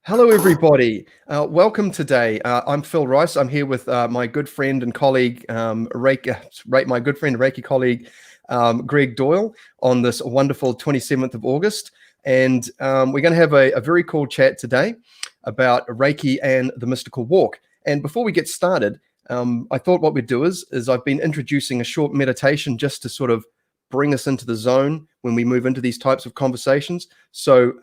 Hello, everybody. Welcome today. I'm Phil Rice. I'm here with my good friend and colleague, my good friend and Reiki colleague, Greg Doyle, on this wonderful 27th of August. And we're going to have a very cool chat today about Reiki and the mystical walk. And before we get started, I thought what we'd do is I've been introducing a short meditation just to sort of bring us into the zone when we move into these types of conversations. So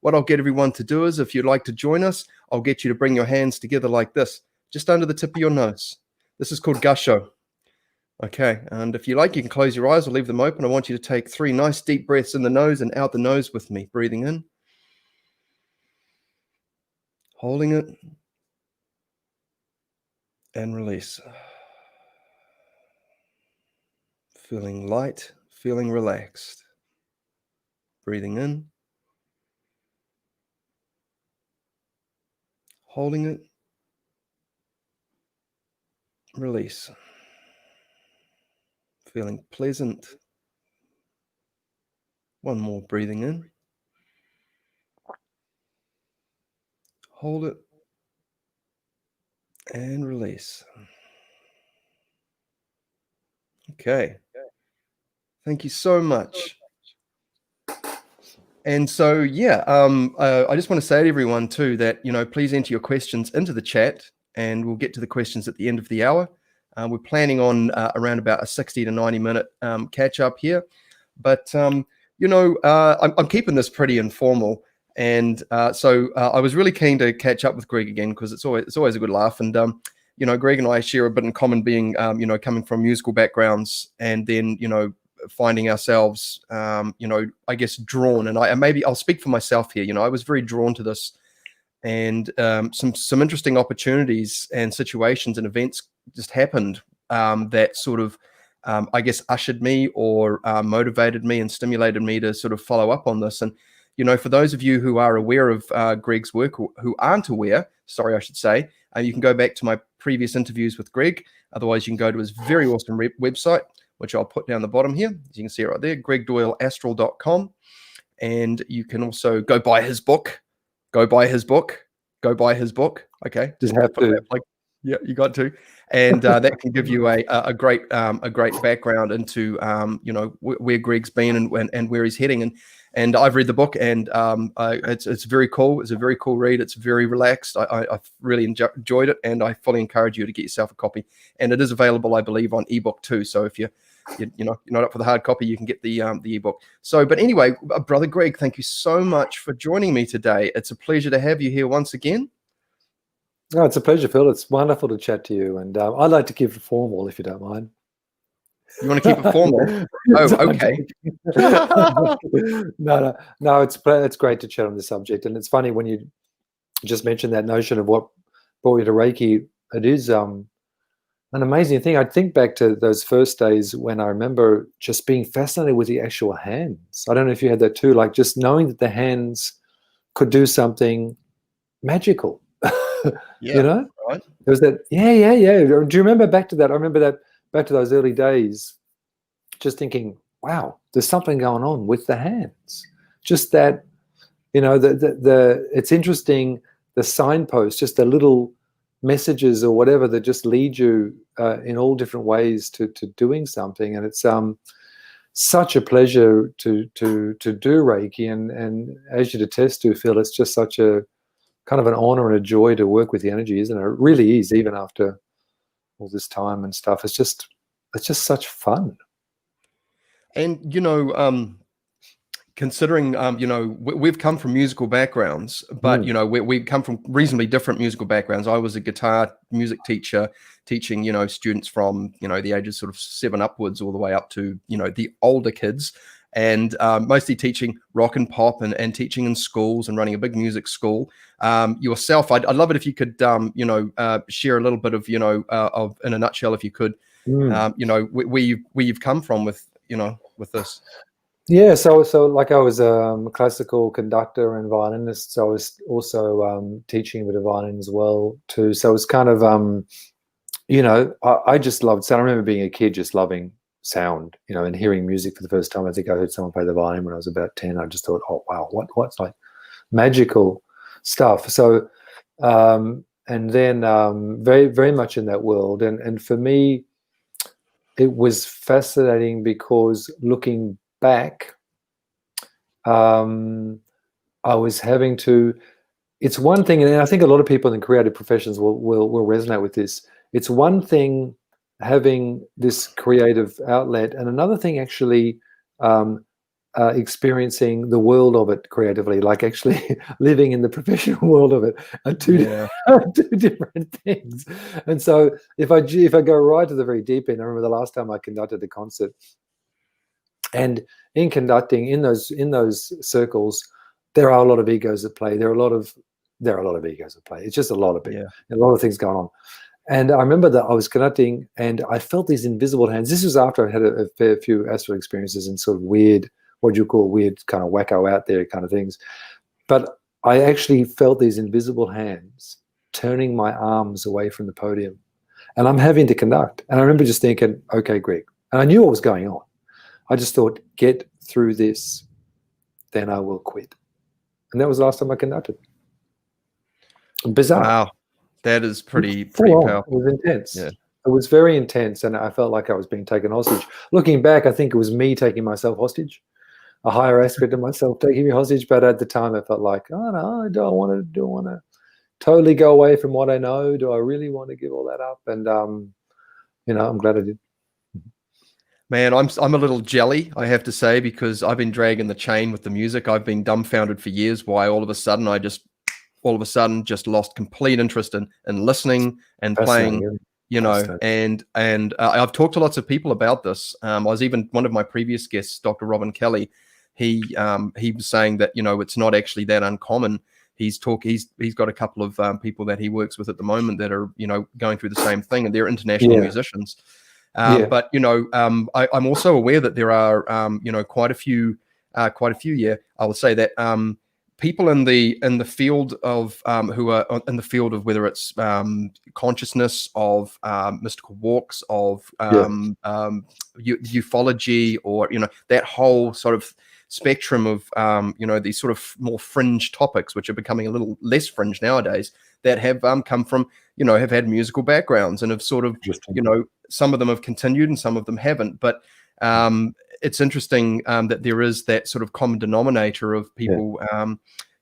what I'll get everyone to do is, if you'd like to join us, I'll get you to bring your hands together like this, just under the tip of your nose. This is called Gusho. Okay, and if you like, you can close your eyes or leave them open. I want you to take 3 nice deep breaths in the nose and out the nose with me. Breathing in, holding it, and release. Feeling light, feeling relaxed. Breathing in, holding it, release. Feeling pleasant. One more, breathing in, hold it, and release. Okay. Thank you so much. And so, yeah, I just want to say to everyone too that, please enter your questions into the chat and we'll get to the questions at the end of the hour. We're planning on around about a 60 to 90 minute catch up here. But, I'm keeping this pretty informal. And so I was really keen to catch up with Greg again because it's always a good laugh. And, Greg and I share a bit in common being, coming from musical backgrounds and then, finding ourselves, I guess drawn. And I'll speak for myself here. I was very drawn to this, and some interesting opportunities and situations and events just happened that sort of, I guess, ushered me or motivated me and stimulated me to sort of follow up on this. And for those of you who are aware of Greg's work, or who aren't aware, I should say, you can go back to my previous interviews with Greg. Otherwise, you can go to his very awesome website, which I'll put down the bottom here. As you can see right there, gregdoyleastral.com. And you can also go buy his book. Okay, just have to. Yeah, you got to. And that can give you a great background into where Greg's been and where he's heading. And I've read the book, and it's very cool. It's a very cool read. It's very relaxed. I've really enjoyed it, and I fully encourage you to get yourself a copy. And it is available, I believe, on ebook too. So if you're not up for the hard copy, you can get the ebook. So, but anyway, brother Greg, thank you so much for joining me today. It's a pleasure to have you here once again. No, it's a pleasure, Phil. It's wonderful to chat to you, and I'd like to keep it formal, if you don't mind. You want to keep it formal? Oh, okay. No. It's great to chat on this subject, and it's funny when you just mentioned that notion of what brought you to Reiki. It is an amazing thing. I think back to those first days when I remember just being fascinated with the actual hands. I don't know if you had that too, like just knowing that the hands could do something magical. Yeah, right. There was that. Yeah. Do you remember back to that? I remember that back to those early days, just thinking, wow, there's something going on with the hands. Just that, it's interesting, the signposts, just the little messages or whatever that just lead you in all different ways to doing something. And it's such a pleasure to do Reiki, and as you attest to, Phil, it's just such a kind of an honor and a joy to work with the energy, isn't it? It really is, even after all this time and stuff. It's just such fun. And considering we've come from musical backgrounds, but we come from reasonably different musical backgrounds. I was a guitar music teacher, teaching students from the ages sort of 7 upwards all the way up to the older kids, and mostly teaching rock and pop and teaching in schools and running a big music school. Yourself, I'd love it if you could share a little bit of of, in a nutshell, if you could, where you've come from with this. Yeah, so like I was a classical conductor and violinist, so I was also teaching a bit of violin as well too. So it was kind of I just loved sound. I remember being a kid just loving sound, and hearing music for the first time. I think I heard someone play the violin when I was about 10. I just thought, oh wow, what's like magical. stuff. So, and then very, very much in that world. And for me, it was fascinating because looking back, I was having to, it's one thing, and I think a lot of people in creative professions will resonate with this. It's one thing having this creative outlet, and another thing actually experiencing the world of it creatively, like actually living in the professional world of it, are two different things. And so if I go right to the very deep end, I remember the last time I conducted a concert, and in conducting in those circles, there are a lot of egos at play. There are a lot of egos at play. It's just a lot of it, a lot of things going on. And I remember that I was conducting, and I felt these invisible hands. This was after I had a fair few astral experiences and sort of weird, what do you call weird, kind of wacko out there kind of things. But I actually felt these invisible hands turning my arms away from the podium, and I'm having to conduct. And I remember just thinking, okay, Greg, and I knew what was going on. I just thought, get through this, then I will quit. And that was the last time I conducted. Bizarre. Wow, that is pretty powerful. It was intense. Yeah. It was very intense, and I felt like I was being taken hostage. Looking back, I think it was me taking myself hostage, a higher aspect of myself taking me hostage. But at the time, I felt like, oh no, do I want to totally go away from what I know? Do I really want to give all that up? And I'm glad I did. Man, I'm a little jelly, I have to say, because I've been dragging the chain with the music. I've been dumbfounded for years why all of a sudden just lost complete interest in listening and playing, and I've talked to lots of people about this. I was even one of my previous guests, Dr. Robin Kelly. He was saying that, it's not actually that uncommon. He's got a couple of people that he works with at the moment that are, going through the same thing, and they're international musicians. But I'm also aware that there are quite a few. I would say that people in the field of who are in the field of whether it's consciousness, of mystical walks, of ufology, or that whole sort of spectrum of these sort of more fringe topics, which are becoming a little less fringe nowadays, that have come from have had musical backgrounds and have sort of some of them have continued and some of them haven't. But it's interesting that there is that sort of common denominator of people,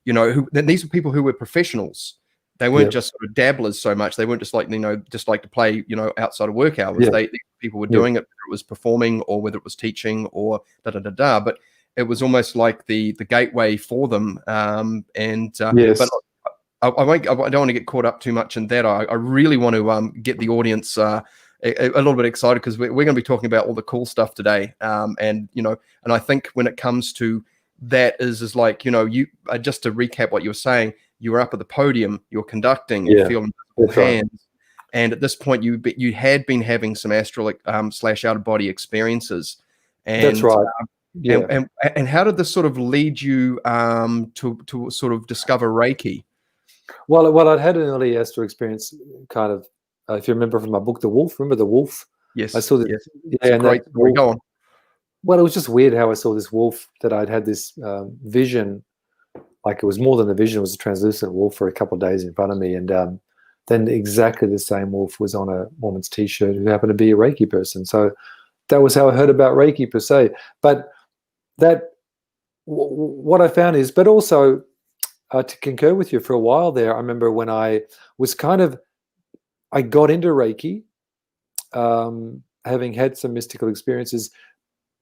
these are people who were professionals. They weren't just sort of dabblers so much. They weren't just like to play, outside of work hours. People were doing it, whether it was performing or whether it was teaching or But it was almost like the gateway for them. But I don't want to get caught up too much in that. I really want to get the audience a little bit excited, because we're going to be talking about all the cool stuff today. And I think when it comes to that is like, you just to recap what you were saying, you were up at the podium, you're conducting, you're feeling hands. Right. And at this point you had been having some astral / out of body experiences. And that's right. And how did this sort of lead you to sort of discover Reiki? Well, I'd had an early astral experience, kind of, if you remember from my book, The Wolf. Remember The Wolf? Yes. I saw that. Yes. Yeah, great. Go on. Well, it was just weird how I saw this wolf, that I'd had this vision, like it was more than a vision, it was a translucent wolf for a couple of days in front of me. And then exactly the same wolf was on a woman's T-shirt who happened to be a Reiki person. So that was how I heard about Reiki per se. But what I found is, but also to concur with you, for a while there, I remember when I was I got into Reiki, having had some mystical experiences,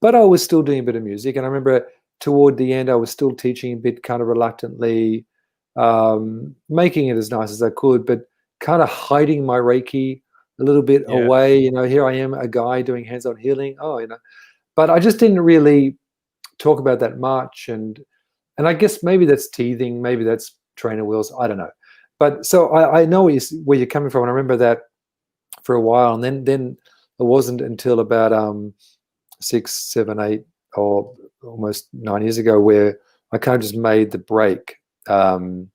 but I was still doing a bit of music. And I remember toward the end, I was still teaching a bit kind of reluctantly, making it as nice as I could, but kind of hiding my Reiki a little bit away. Here I am, a guy doing hands-on healing. But I just didn't really talk about that much. And I guess maybe that's teething, maybe that's trainer wheels, I don't know. But so I know where you're coming from. And I remember that for a while. And then it wasn't until about 6, 7, 8, or almost 9 years ago where I kind of just made the break. And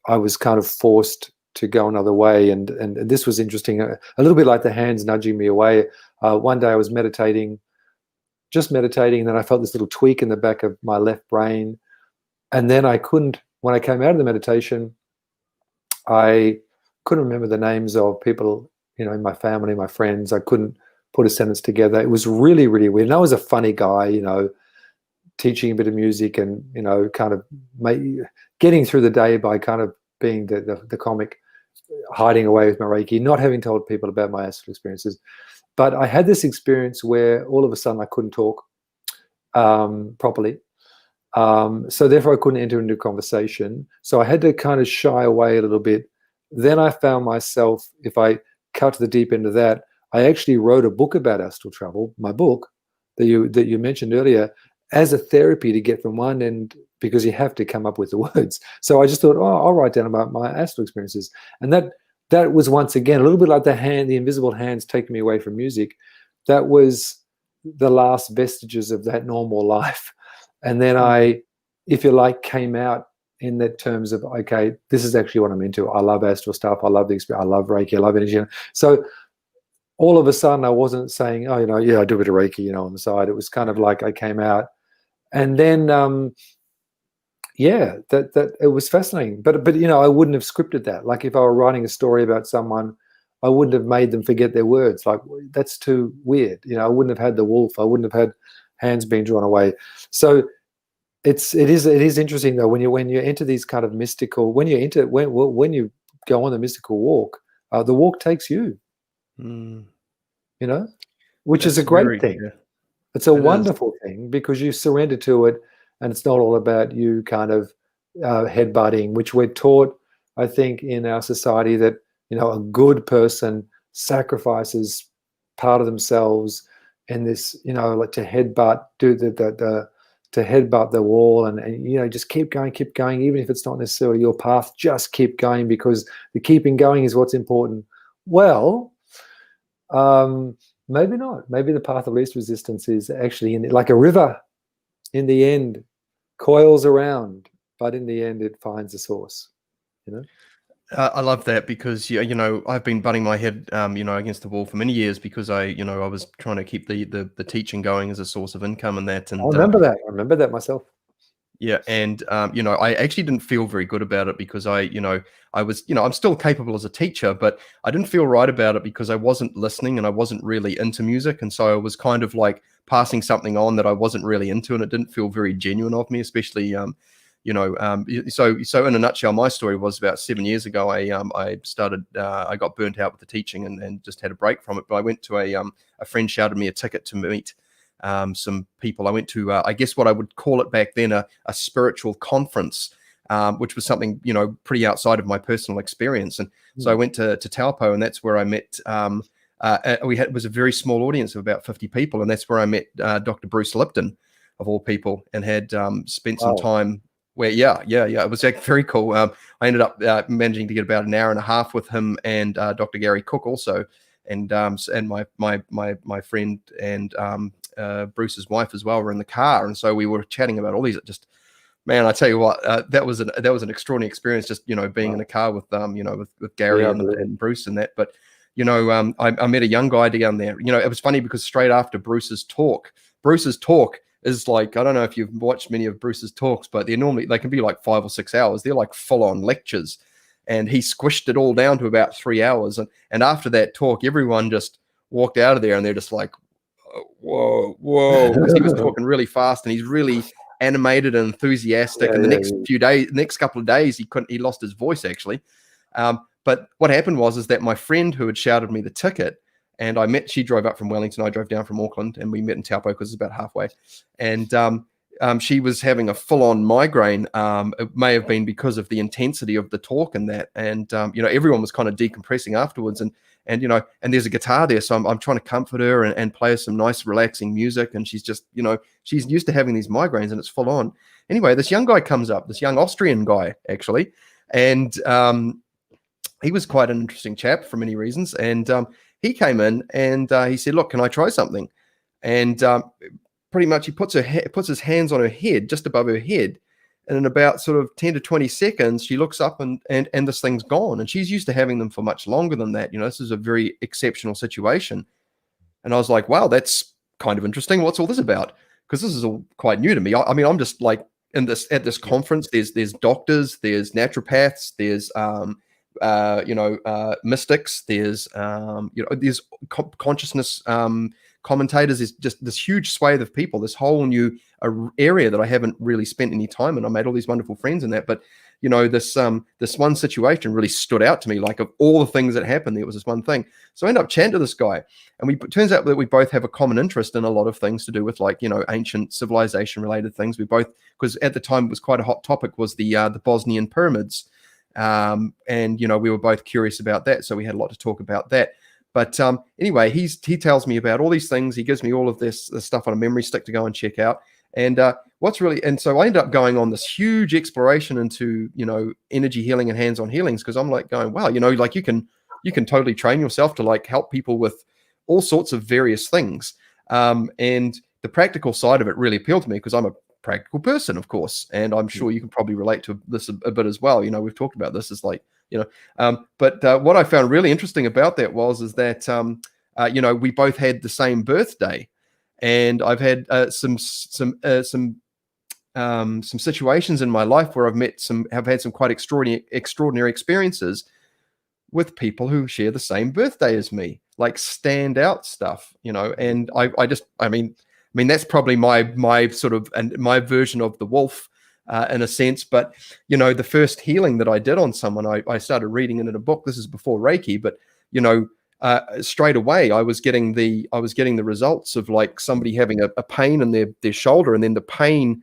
I was kind of forced to go another way. And this was interesting, a little bit like the hands nudging me away. One day I was just meditating, and then I felt this little tweak in the back of my left brain. And then I couldn't when I came out of the meditation, I couldn't remember the names of people, in my family, my friends. I couldn't put a sentence together. It was really, really weird. And I was a funny guy, teaching a bit of music and, kind of getting through the day by kind of being the comic, hiding away with my Reiki, not having told people about my astral experiences. But I had this experience where all of a sudden I couldn't talk properly. So therefore I couldn't enter into a conversation. So I had to kind of shy away a little bit. Then I found myself, if I cut to the deep end of that, I actually wrote a book about astral travel, my book that you mentioned earlier, as a therapy to get from one end, because you have to come up with the words. So I just thought, I'll write down about my astral experiences. And that was, once again, a little bit like the invisible hands taking me away from music. That was the last vestiges of that normal life. And then I, if you like, came out in that terms of, okay, this is actually what I'm into. I love astral stuff. I love the experience. I love Reiki. I love energy. So all of a sudden I wasn't saying, oh, yeah, I do a bit of Reiki, on the side. It was kind of like I came out. And then, that it was fascinating. But I wouldn't have scripted that. Like if I were writing a story about someone, I wouldn't have made them forget their words. Like, that's too weird. I wouldn't have had the wolf. I wouldn't have had hands being drawn away. So it is interesting though, when you enter these kind of mystical, when you go on the mystical walk, the walk takes you, which is a great thing. Yeah. It's a wonderful thing, because you surrender to it, and it's not all about you kind of headbutting, which we're taught, I think, in our society, that a good person sacrifices part of themselves in this, like to headbutt, to headbutt the wall, and just keep going, even if it's not necessarily your path. Just keep going, because the keeping going is what's important. Well, maybe not. Maybe the path of least resistance is actually like a river. In the end, coils around, but in the end, it finds a source. I love that, because I've been butting my head against the wall for many years, because I was trying to keep the teaching going as a source of income and that. And I remember that. I remember that myself. Yeah, and I actually didn't feel very good about it, because I was I'm still capable as a teacher, but I didn't feel right about it because I wasn't listening and I wasn't really into music, and so I was kind of like passing something on that I wasn't really into, and it didn't feel very genuine of me, especially so in a nutshell, my story was about 7 years ago. I got burnt out with the teaching and just had a break from it. But I went to a friend shouted me a ticket to meet some people. I went to, I guess what I would call it back then, a spiritual conference, which was something, pretty outside of my personal experience. And so I went to Taupo, and that's where I met, it was a very small audience of about 50 people. And that's where I met Dr. Bruce Lipton, of all people, and had spent some time where, it was like very cool. I ended up managing to get about an hour and a half with him and Dr. Gary Cook also, and my friend and Bruce's wife as well were in the car, and so we were chatting about all these. Just, man, I tell you what, that was an extraordinary experience. Just being in a car with with Gary and Bruce and that. But I met a young guy down there. It was funny because straight after Bruce's talk is like, I don't know if you've watched many of Bruce's talks, but they can be like 5 or 6 hours. They're like full on lectures. And he squished it all down to about 3 hours. And after that talk, everyone just walked out of there and they're just like, whoa, because he was talking really fast and he's really animated and enthusiastic. And the next couple of days, he lost his voice actually. But what happened was that my friend who had shouted me the ticket, and she drove up from Wellington, I drove down from Auckland, and we met in Taupo because it's about halfway. And she was having a full-on migraine. It may have been because of the intensity of the talk and that. And everyone was kind of decompressing afterwards. And there's a guitar there, so I'm trying to comfort her and play her some nice, relaxing music. And she's just, she's used to having these migraines, and it's full on. Anyway, this young guy comes up, this young Austrian guy actually, and he was quite an interesting chap for many reasons. And he came in and he said, "Look, can I try something?" And pretty much he puts his hands on her head, just above her head, and in about sort of 10 to 20 seconds, she looks up and this thing's gone. And she's used to having them for much longer than that. This is a very exceptional situation. And I was like, wow, that's kind of interesting. What's all this about? Because this is all quite new to me. I mean, I'm just like at this conference, there's doctors, there's naturopaths, there's mystics, there's there's consciousness commentators. There's just this huge swathe of people, this whole new area that I haven't really spent any time in. I made all these wonderful friends in that, but this one situation really stood out to me. Like, of all the things that happened, there was this one thing. So I ended up chatting to this guy, and it turns out that we both have a common interest in a lot of things to do with, like, ancient civilization related things. We both, because at the time it was quite a hot topic, was the Bosnian pyramids. And we were both curious about that, so we had a lot to talk about that. But anyway, he tells me about all these things. He gives me all of this stuff on a memory stick to go and check out. And so I ended up going on this huge exploration into energy healing and hands-on healings, because I'm like going, wow, like you can totally train yourself to like help people with all sorts of various things. And the practical side of it really appealed to me, because I'm a practical person, of course, and I'm sure you can probably relate to this a bit as well. We've talked about this as like, but what I found really interesting about that is that we both had the same birthday, and I've had some situations in my life where have had some quite extraordinary experiences with people who share the same birthday as me, like standout stuff, and I mean, that's probably my sort of, and my version of the wolf in a sense. But, the first healing that I did on someone, I started reading it in a book. This is before Reiki, but, straight away I was getting the results of like somebody having a pain in their shoulder, and then the pain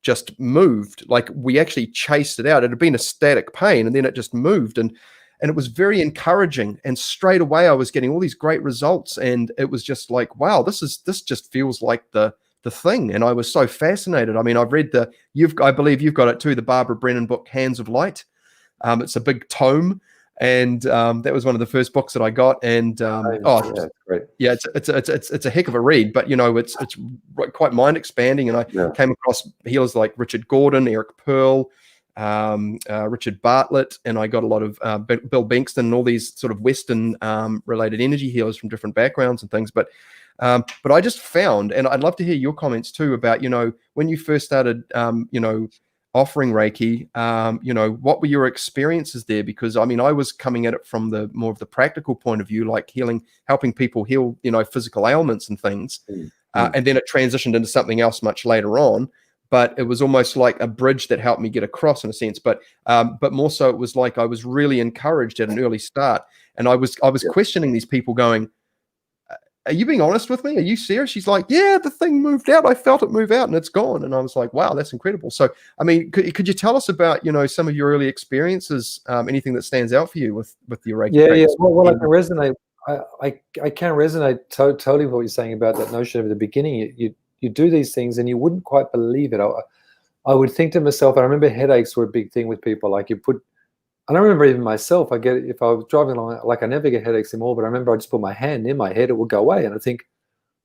just moved. Like, we actually chased it out. It had been a static pain, and then it just moved. And it was very encouraging. And straight away I was getting all these great results. And it was just like, wow, this just feels like the thing. And I was so fascinated. I mean, I've read I believe you've got it too, the Barbara Brennan book, Hands of Light. It's a big tome. And that was one of the first books that I got. And great. Yeah, it's a heck of a read, but it's quite mind expanding. And I came across healers like Richard Gordon, Eric Pearl, Richard Bartlett, and I got a lot of Bill Bankston, and all these sort of Western related energy healers from different backgrounds and things. But I just found, and I'd love to hear your comments too about when you first started offering Reiki, what were your experiences there? Because I mean, I was coming at it from the more of the practical point of view, like helping people heal physical ailments and things, and then it transitioned into something else much later on. But it was almost like a bridge that helped me get across in a sense. But more so, it was like I was really encouraged at an early start, and I was questioning these people, going, "Are you being honest with me? Are you serious?" She's like, "Yeah, the thing moved out. I felt it move out, and it's gone." And I was like, "Wow, that's incredible." So, I mean, could you tell us about some of your early experiences? Anything that stands out for you with your Reiki? Yeah. Well, I can resonate. I can resonate totally with what you're saying about that notion of the beginning. You do these things and you wouldn't quite believe it. I would think to myself, I remember headaches were a big thing with people. Like I don't remember even myself. If I was driving along, like I never get headaches anymore, but I remember I just put my hand near my head, it would go away. And I think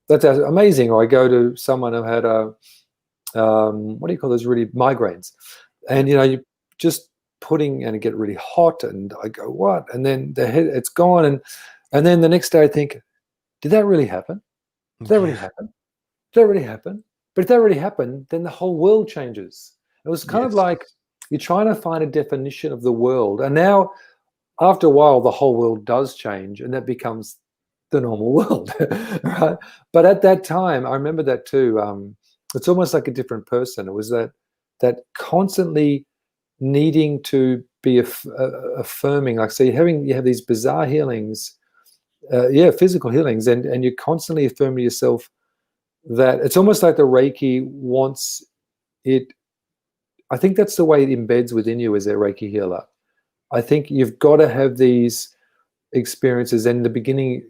that's amazing. Or I go to someone who had what do you call those, really migraines? And, you just putting, and it get really hot, and I go, what? And then the head, it's gone. And then the next day I think, did that really happen? Did that really happen? Did that really happen? But if that really happened, then the whole world changes. It was kind of like you're trying to find a definition of the world. And now, after a while, the whole world does change, and that becomes the normal world, right? But at that time, I remember that too. It's almost like a different person. It was that constantly needing to be affirming. Like, so you have these bizarre healings, physical healings, and you're constantly affirming yourself that it's almost like the Reiki wants it. I think that's the way it embeds within you as a Reiki healer. I think you've got to have these experiences in the beginning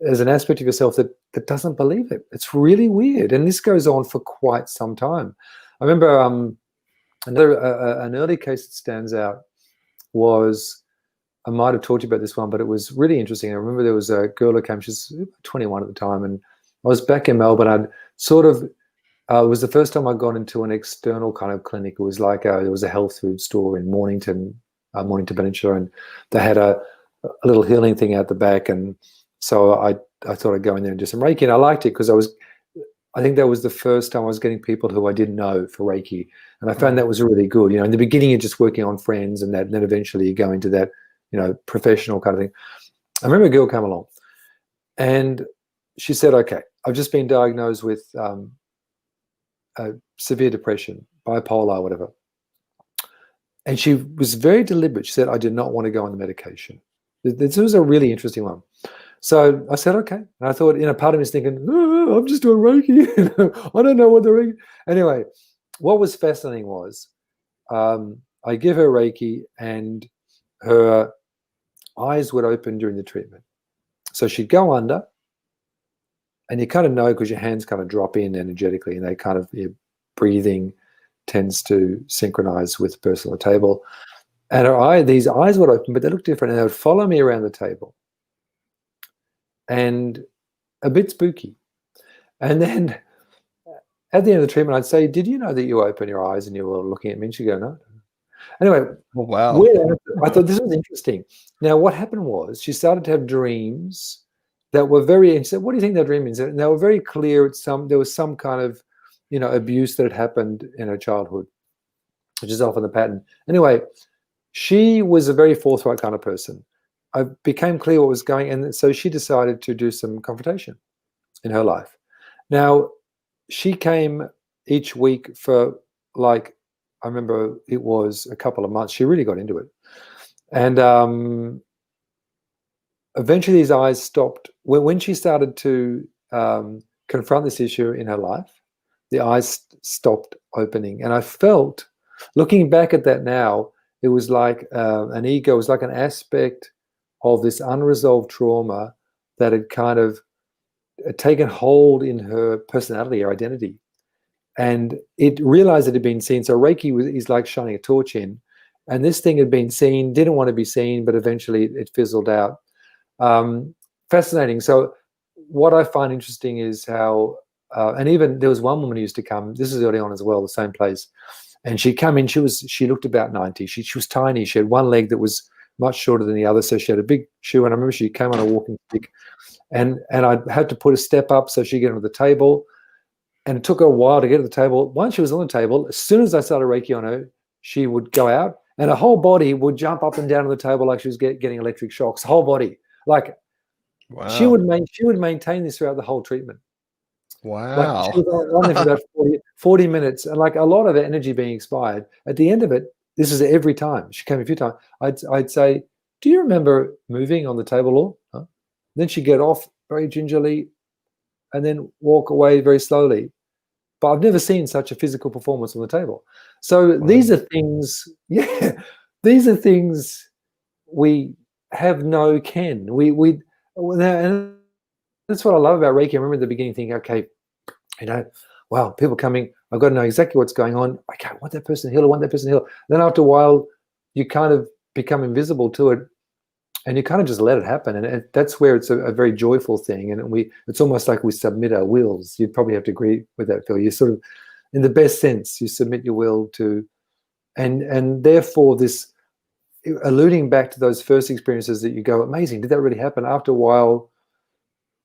as an aspect of yourself that doesn't believe it. It's really weird. And this goes on for quite some time. I remember an early case that stands out was, I might have talked to you about this one, but it was really interesting. I remember there was a girl who came, she was 21 at the time, and I was back in Melbourne. I'd sort of, it was the first time I'd gone into an external kind of clinic. It was like there was a health food store in Mornington Peninsula, and they had a little healing thing out the back. And so I thought I'd go in there and do some Reiki, and I liked it because I think that was the first time I was getting people who I didn't know for Reiki. And I found that was really good. In the beginning, you're just working on friends and that, and then eventually you go into that, professional kind of thing. I remember a girl came along and she said, okay, I've just been diagnosed with severe depression, bipolar, whatever. And she was very deliberate. She said, I did not want to go on the medication. This was a really interesting one. So I said, okay. And I thought, part of me is thinking, oh, I'm just doing Reiki. I don't know what the Reiki. Anyway, what was fascinating was I give her Reiki and her eyes would open during the treatment. So she'd go under, and you kind of know because your hands kind of drop in energetically, and they kind of, your breathing tends to synchronize with the person on the table. And these eyes would open, but they look different, and they would follow me around the table. And a bit spooky. And then at the end of the treatment, I'd say, did you know that you open your eyes and you were looking at me? And she'd go, no. Anyway, oh, wow. I thought this was interesting. Now, what happened was she started to have dreams that were very, and she said, what do you think that dream means? And they were very clear. There was some kind of, abuse that had happened in her childhood, which is often the pattern. Anyway, she was a very forthright kind of person. I became clear what was going, and so she decided to do some confrontation in her life. Now, she came each week for I remember it was a couple of months. She really got into it. And eventually these eyes stopped. When she started to confront this issue in her life, the eyes stopped opening. And I felt, looking back at that now, it was like an ego, it was like an aspect of this unresolved trauma that had kind of taken hold in her personality, her identity. And it realized it had been seen. So Reiki is like shining a torch in. And this thing had been seen, didn't want to be seen, but eventually it fizzled out. Fascinating. So what I find interesting is how, and even there was one woman who used to come, this is early on as well, the same place. And she'd come in, she looked about 90. She was tiny. She had one leg that was much shorter than the other. So she had a big shoe. And I remember she came on a walking stick. And I had to put a step up so she'd get onto the table. And it took her a while to get to the table. Once she was on the table, as soon as I started Reiki on her, she would go out and her whole body would jump up and down on the table like she was getting electric shocks. The whole body. Like, wow. She would maintain this throughout the whole treatment. Wow. Like, she was on there for about 40 minutes, and like a lot of the energy being expired. At the end of it, this is every time. She came a few times. I'd say, do you remember moving on the table or? Huh? Then she'd get off very gingerly and then walk away very slowly. But I've never seen such a physical performance on the table. So these are things, these are things we have no ken. And that's what I love about Reiki. I remember at the beginning thinking, okay, wow, people coming, I've got to know exactly what's going on. Okay, I want that person to heal, I want that person to heal. Then after a while, you kind of become invisible to it, and you kind of just let it happen. And that's where it's a very joyful thing. And it's almost like we submit our wills. You'd probably have to agree with that, Phil. You sort of, in the best sense, you submit your will to, and therefore this, alluding back to those first experiences that you go, amazing, did that really happen? After a while,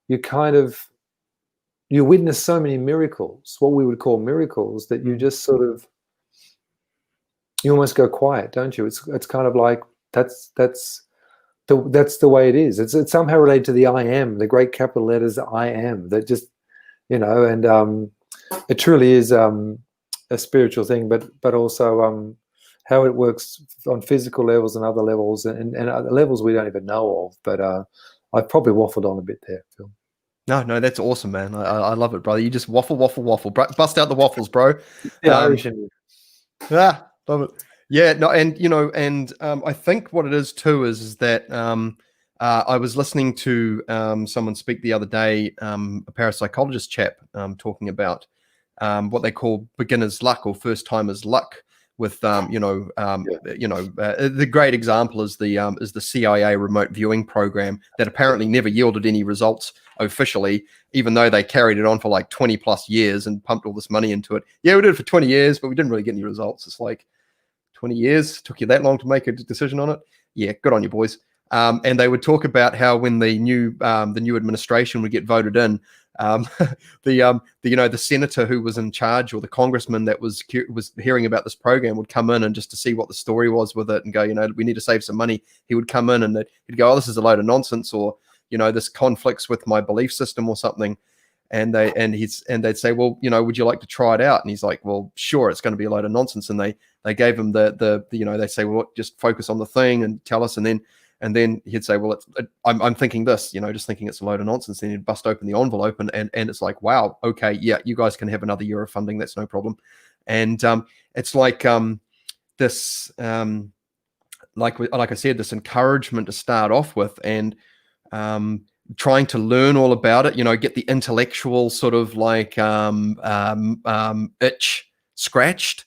you witness so many miracles, what we would call miracles, that you just sort of, you almost go quiet, don't you? It's kind of like, that's the way it is. It's somehow related to the I am, the great capital letters I am, that just, and it truly is a spiritual thing, but also how it works on physical levels and other levels, and other levels we don't even know of. But I've probably waffled on a bit there, Phil. No, that's awesome, man. I love it, brother. You just waffle. Bust out the waffles, bro. Irish in you. Love it. Yeah, no, and I think what it is too is that I was listening to someone speak the other day, a parapsychologist chap, talking about what they call beginner's luck or first timer's luck. With the great example is the CIA remote viewing program that apparently never yielded any results officially, even though they carried it on for like 20 plus years and pumped all this money into it. Yeah, we did it for 20 years, but we didn't really get any results. It's like 20 years took you that long to make a decision on it. Yeah, good on you, boys. And they would talk about how when the new administration would get voted in, the senator who was in charge, or the congressman that was hearing about this program, would come in and just to see what the story was with it and go, we need to save some money. He would come in and he'd go, oh, this is a load of nonsense, or this conflicts with my belief system or something. And they'd say, well, would you like to try it out? And he's like, well, sure, it's going to be a load of nonsense. And they gave him they say, well, just focus on the thing and tell us. And then he'd say, well, I'm thinking this, just thinking it's a load of nonsense. Then he'd bust open the envelope and it's like, wow, okay, yeah, you guys can have another year of funding. That's no problem. And it's like this, like I said, this encouragement to start off with, and trying to learn all about it, get the intellectual sort of like itch scratched,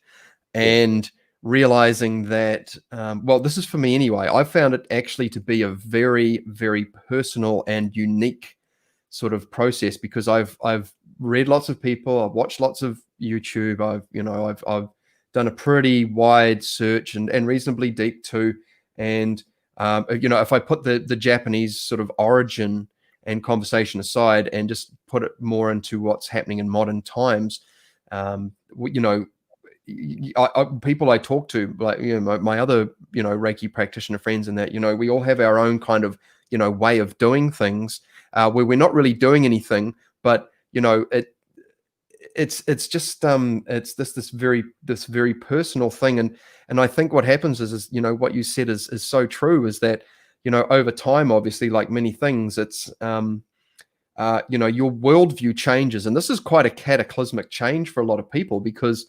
and realizing that, well, this is for me anyway, I found it actually to be a very, very personal and unique sort of process, because I've read lots of people, I've watched lots of YouTube, I've done a pretty wide search and reasonably deep too. And if I put the Japanese sort of origin and conversation aside and just put it more into what's happening in modern times, people I talk to, like my other Reiki practitioner friends, and that we all have our own kind of way of doing things, where we're not really doing anything, but it's just it's this very personal thing. And I think what happens is what you said is so true, is that over time, obviously, like many things, it's your worldview changes, and this is quite a cataclysmic change for a lot of people, because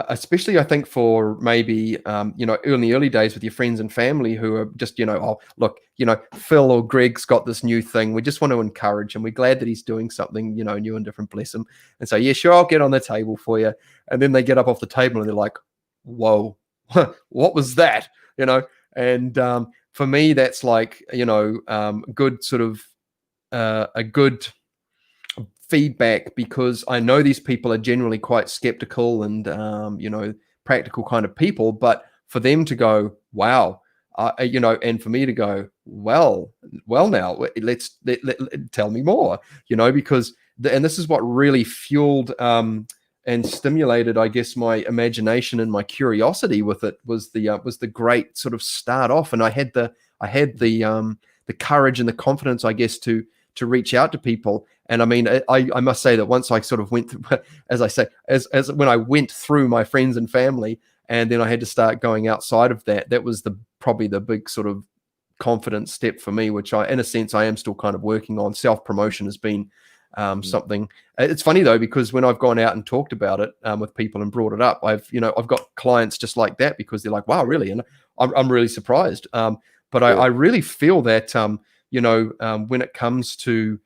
especially I think for maybe in the early days with your friends and family who are just oh, look, Phil or Greg's got this new thing, we just want to encourage him, we're glad that he's doing something new and different, bless him. And so, yeah, sure, I'll get on the table for you. And then they get up off the table and they're like, whoa, what was that? And for me, that's like good sort of a good feedback, because I know these people are generally quite skeptical and practical kind of people, but for them to go, wow, and for me to go, well now let's tell me more, because and this is what really fueled and stimulated, I guess, my imagination and my curiosity with it, was the great sort of start off. And I had the courage and the confidence, I guess, to reach out to people. And I mean, I must say that once I sort of went through, as I say, as when I went through my friends and family, and then I had to start going outside of that, that was probably the big sort of confidence step for me, which in a sense I am still kind of working on. Self-promotion has been something. It's funny though, because when I've gone out and talked about it with people and brought it up, I've got clients just like that, because they're like, wow, really? And I'm really surprised. But I really feel that when it comes to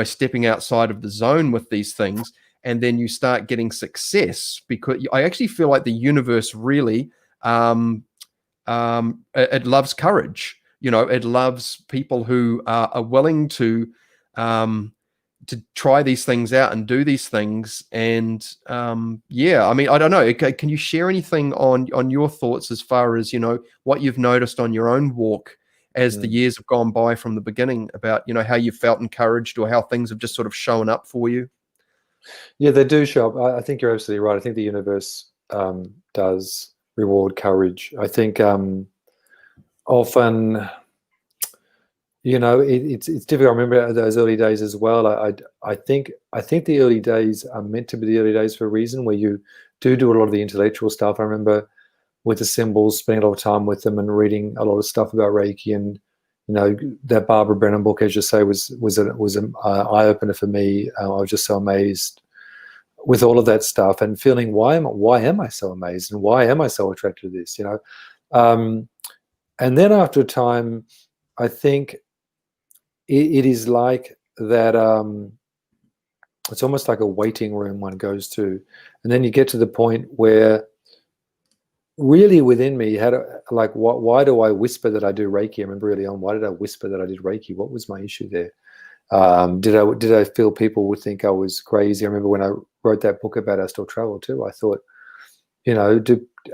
stepping outside of the zone with these things, and then you start getting success, because I actually feel like the universe really it loves courage. It loves people who are willing to try these things out and do these things. And I mean, I don't know, can you share anything on your thoughts as far as what you've noticed on your own walk as the years have gone by from the beginning, about how you felt encouraged, or how things have just sort of shown up for you? Yeah, they do show up. I think you're absolutely right. I think the universe does reward courage. I think often, it's difficult. I remember those early days as well. I think the early days are meant to be the early days for a reason, where you do a lot of the intellectual stuff. I remember with the symbols, spending a lot of time with them and reading a lot of stuff about Reiki, and that Barbara Brennan book, as you say, was an eye opener for me. I was just so amazed with all of that stuff, and feeling why am I so amazed, and why am I so attracted to this? And then after a time, I think it is like that. It's almost like a waiting room one goes to, and then you get to the point where, really within me, why do I whisper that I do Reiki? I remember early on, why did I whisper that I did Reiki? What was my issue there? Did I feel people would think I was crazy? I remember when I wrote that book about astral travel too, I thought, are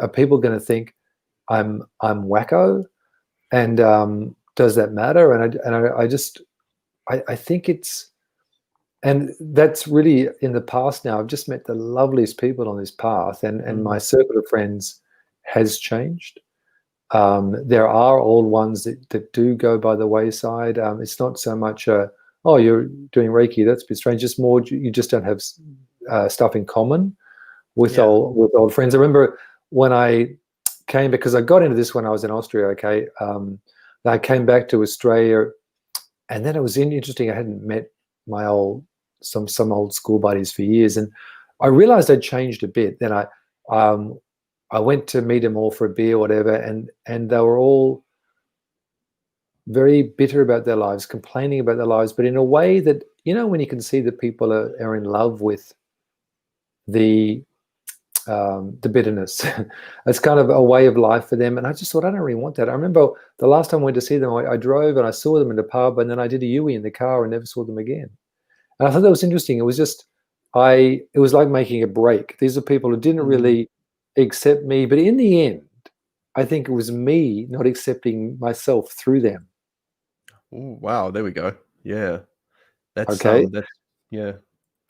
people going to think I'm wacko? And does that matter? And I think it's and that's really in the past now. I've just met the loveliest people on this path, and my circle of friends has changed. There are old ones that do go by the wayside. It's not so much oh, you're doing Reiki, that's a bit strange. Just more, you just don't have stuff in common with old friends. I remember when I came, because I got into this when I was in Austria, okay, I came back to Australia, and then it was interesting. I hadn't met my some old school buddies for years, and I realized I'd changed a bit. Then I went to meet them all for a beer or whatever, and they were all very bitter about their lives, complaining about their lives, but in a way that, you know, when you can see that people are in love with the bitterness. It's kind of a way of life for them. And I just thought, I don't really want that. I remember the last time I went to see them, I drove and I saw them in the pub, and then I did a Yui in the car and never saw them again. And I thought that was interesting. It was just, it was like making a break. These are people who didn't really accept me, but in the end, I think it was me not accepting myself through them. Ooh, wow, there we go. Yeah. That's okay. Yeah.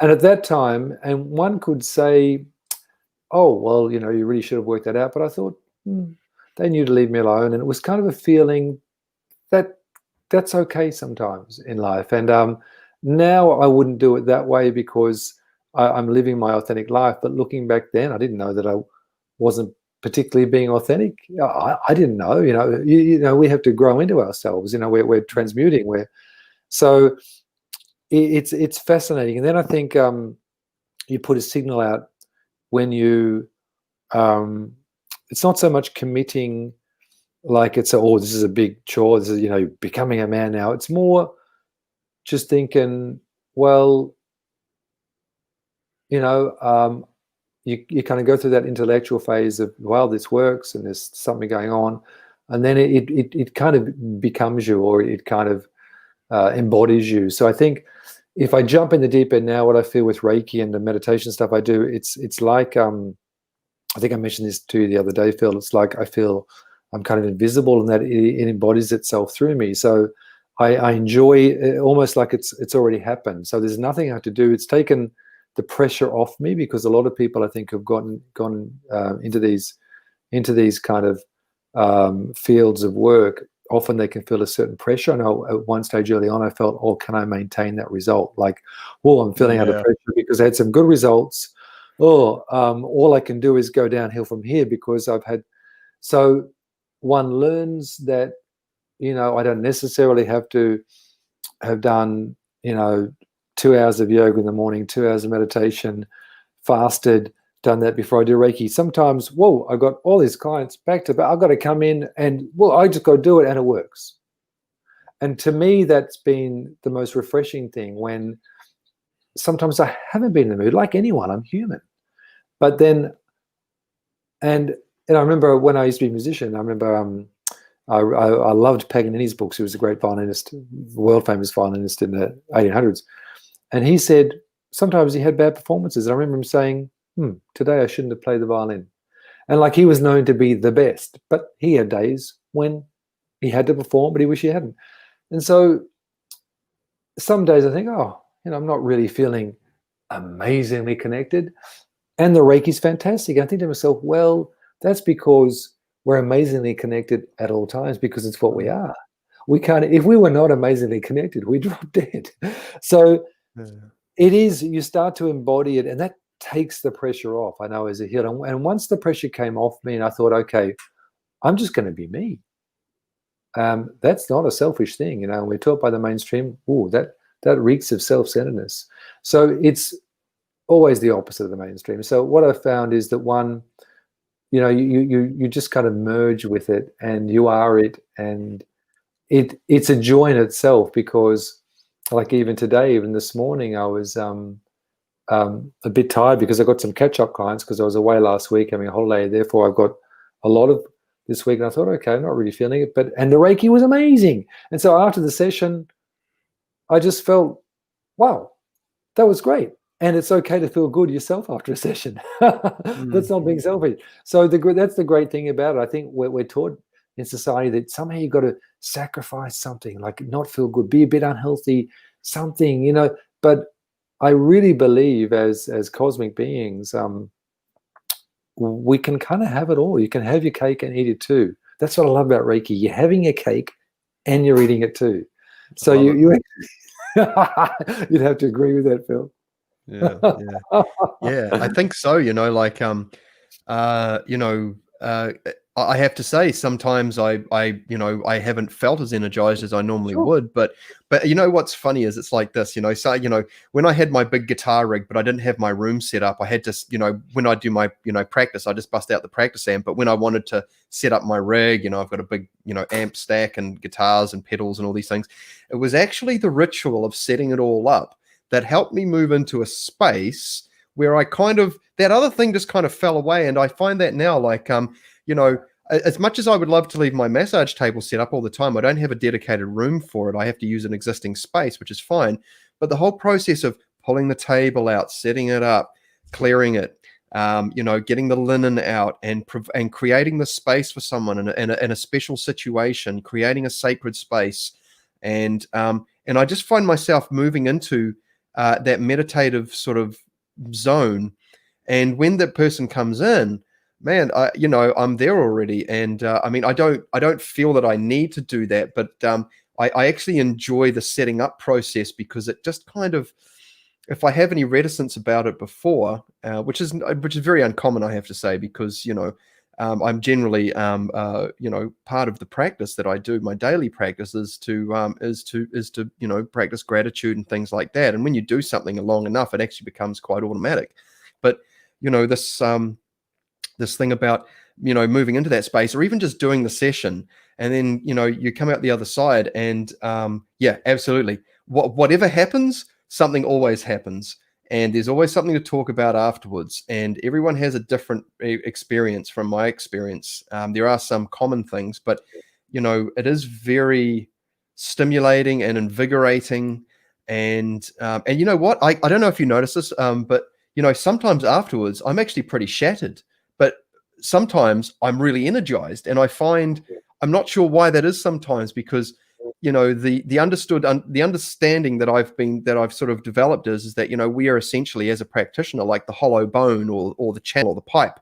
And at that time, and one could say, oh, well, you know, you really should have worked that out. But I thought, they knew to leave me alone. And it was kind of a feeling that that's okay sometimes in life. And now I wouldn't do it that way, because I'm living my authentic life. But looking back then, I didn't know that I wasn't particularly being authentic. I didn't know, you know, we have to grow into ourselves. You know, we're transmuting. So it's fascinating. And then I think you put a signal out when you, it's not so much committing, like it's this is a big chore. This is, you know, becoming a man now. It's more just thinking, well, you know, you kind of go through that intellectual phase of, well, this works and there's something going on, and then it kind of becomes you, or it kind of embodies you. So I think if I jump in the deep end now, what I feel with Reiki and the meditation stuff I do, it's like, I think I mentioned this to you the other day, Phil. It's like I feel I'm kind of invisible, and that it embodies itself through me. So I enjoy it, almost like it's already happened. So there's nothing I have to do. It's taken the pressure off me, because a lot of people, I think, have gone into these kind of fields of work. Often they can feel a certain pressure. I know at one stage early on, I felt, oh, can I maintain that result? Like, well, I'm feeling under pressure because I had some good results. All I can do is go downhill from here, because I've had. So one learns that, you know, I don't necessarily have to have done, you know, 2 hours of yoga in the morning, 2 hours of meditation, fasted, done that before I do Reiki. Sometimes, whoa, I've got all these clients back to back. I've got to come in and, well, I just got to do it, and it works. And to me, that's been the most refreshing thing, when sometimes I haven't been in the mood, like anyone, I'm human. But then, and I remember when I used to be a musician, I remember I loved Paganini's books. He was a great violinist, world famous violinist in the 1800s. And he said sometimes he had bad performances. I remember him saying, today I shouldn't have played the violin. And like, he was known to be the best, but he had days when he had to perform, but he wished he hadn't. And so some days I think, oh, you know, I'm not really feeling amazingly connected. And the Reiki's fantastic. I think to myself, well, that's because we're amazingly connected at all times, because it's what we are. We can't, if we were not amazingly connected, we'd drop dead. So it is, you start to embody it, and that takes the pressure off, I know, as a healer. And once the pressure came off me, and I thought, okay, I'm just going to be me. That's not a selfish thing, you know. We're taught by the mainstream, that reeks of self-centeredness. So it's always the opposite of the mainstream. So what I've found is that one, you know, you just kind of merge with it, and you are it, and it's a joy in itself. Because like even today, even this morning, I was a bit tired because I got some catch-up clients, because I was away last week having a holiday. Therefore, I've got a lot of this week, and I thought, okay, I'm not really feeling it, and the Reiki was amazing. And so after the session, I just felt, wow, that was great. And it's okay to feel good yourself after a session. That's not being selfish. So that's the great thing about it. I think we're taught in society that somehow you've got to sacrifice something, like not feel good, be a bit unhealthy, something, you know. But I really believe as cosmic beings, we can kind of have it all. You can have your cake and eat it too. That's what I love about Reiki. You're having your cake and you're eating it too. So you you'd have to agree with that, Phil. Yeah, yeah. I think so. You know, like you know, I have to say sometimes you know, I haven't felt as energized as I normally Sure. would, but you know what's funny is it's like this, you know, so you know, when I had my big guitar rig but I didn't have my room set up, I had to, you know, when I do my, you know, practice, I just bust out the practice amp. But when I wanted to set up my rig, you know, I've got a big, you know, amp stack and guitars and pedals and all these things. It was actually the ritual of setting it all up that helped me move into a space where I kind of, that other thing just kind of fell away. And I find that now, like, you know, as much as I would love to leave my massage table set up all the time, I don't have a dedicated room for it. I have to use an existing space, which is fine. But the whole process of pulling the table out, setting it up, clearing it, you know, getting the linen out and creating the space for someone in a special situation, creating a sacred space. And I just find myself moving into that meditative sort of zone. And when that person comes in, man, you know, I'm there already. And I mean, I don't feel that I need to do that, but I actually enjoy the setting up process because it just kind of, if I have any reticence about it before, which is very uncommon, I have to say, because, you know, I'm generally, you know, part of the practice that I do, my daily practice is to, you know, practice gratitude and things like that. And when you do something long enough, it actually becomes quite automatic. But, you know, this thing about, you know, moving into that space or even just doing the session and then, you know, you come out the other side and, yeah, absolutely. Whatever happens, something always happens. And there's always something to talk about afterwards. And everyone has a different experience from my experience. There are some common things, but, you know, it is very stimulating and invigorating. And you know what? I don't know if you notice this, but, you know, sometimes afterwards, I'm actually pretty shattered. But sometimes I'm really energized. And I find, I'm not sure why that is sometimes, because, you know, the understanding that I've sort of developed is that, you know, we are essentially, as a practitioner, like the hollow bone or the channel or the pipe.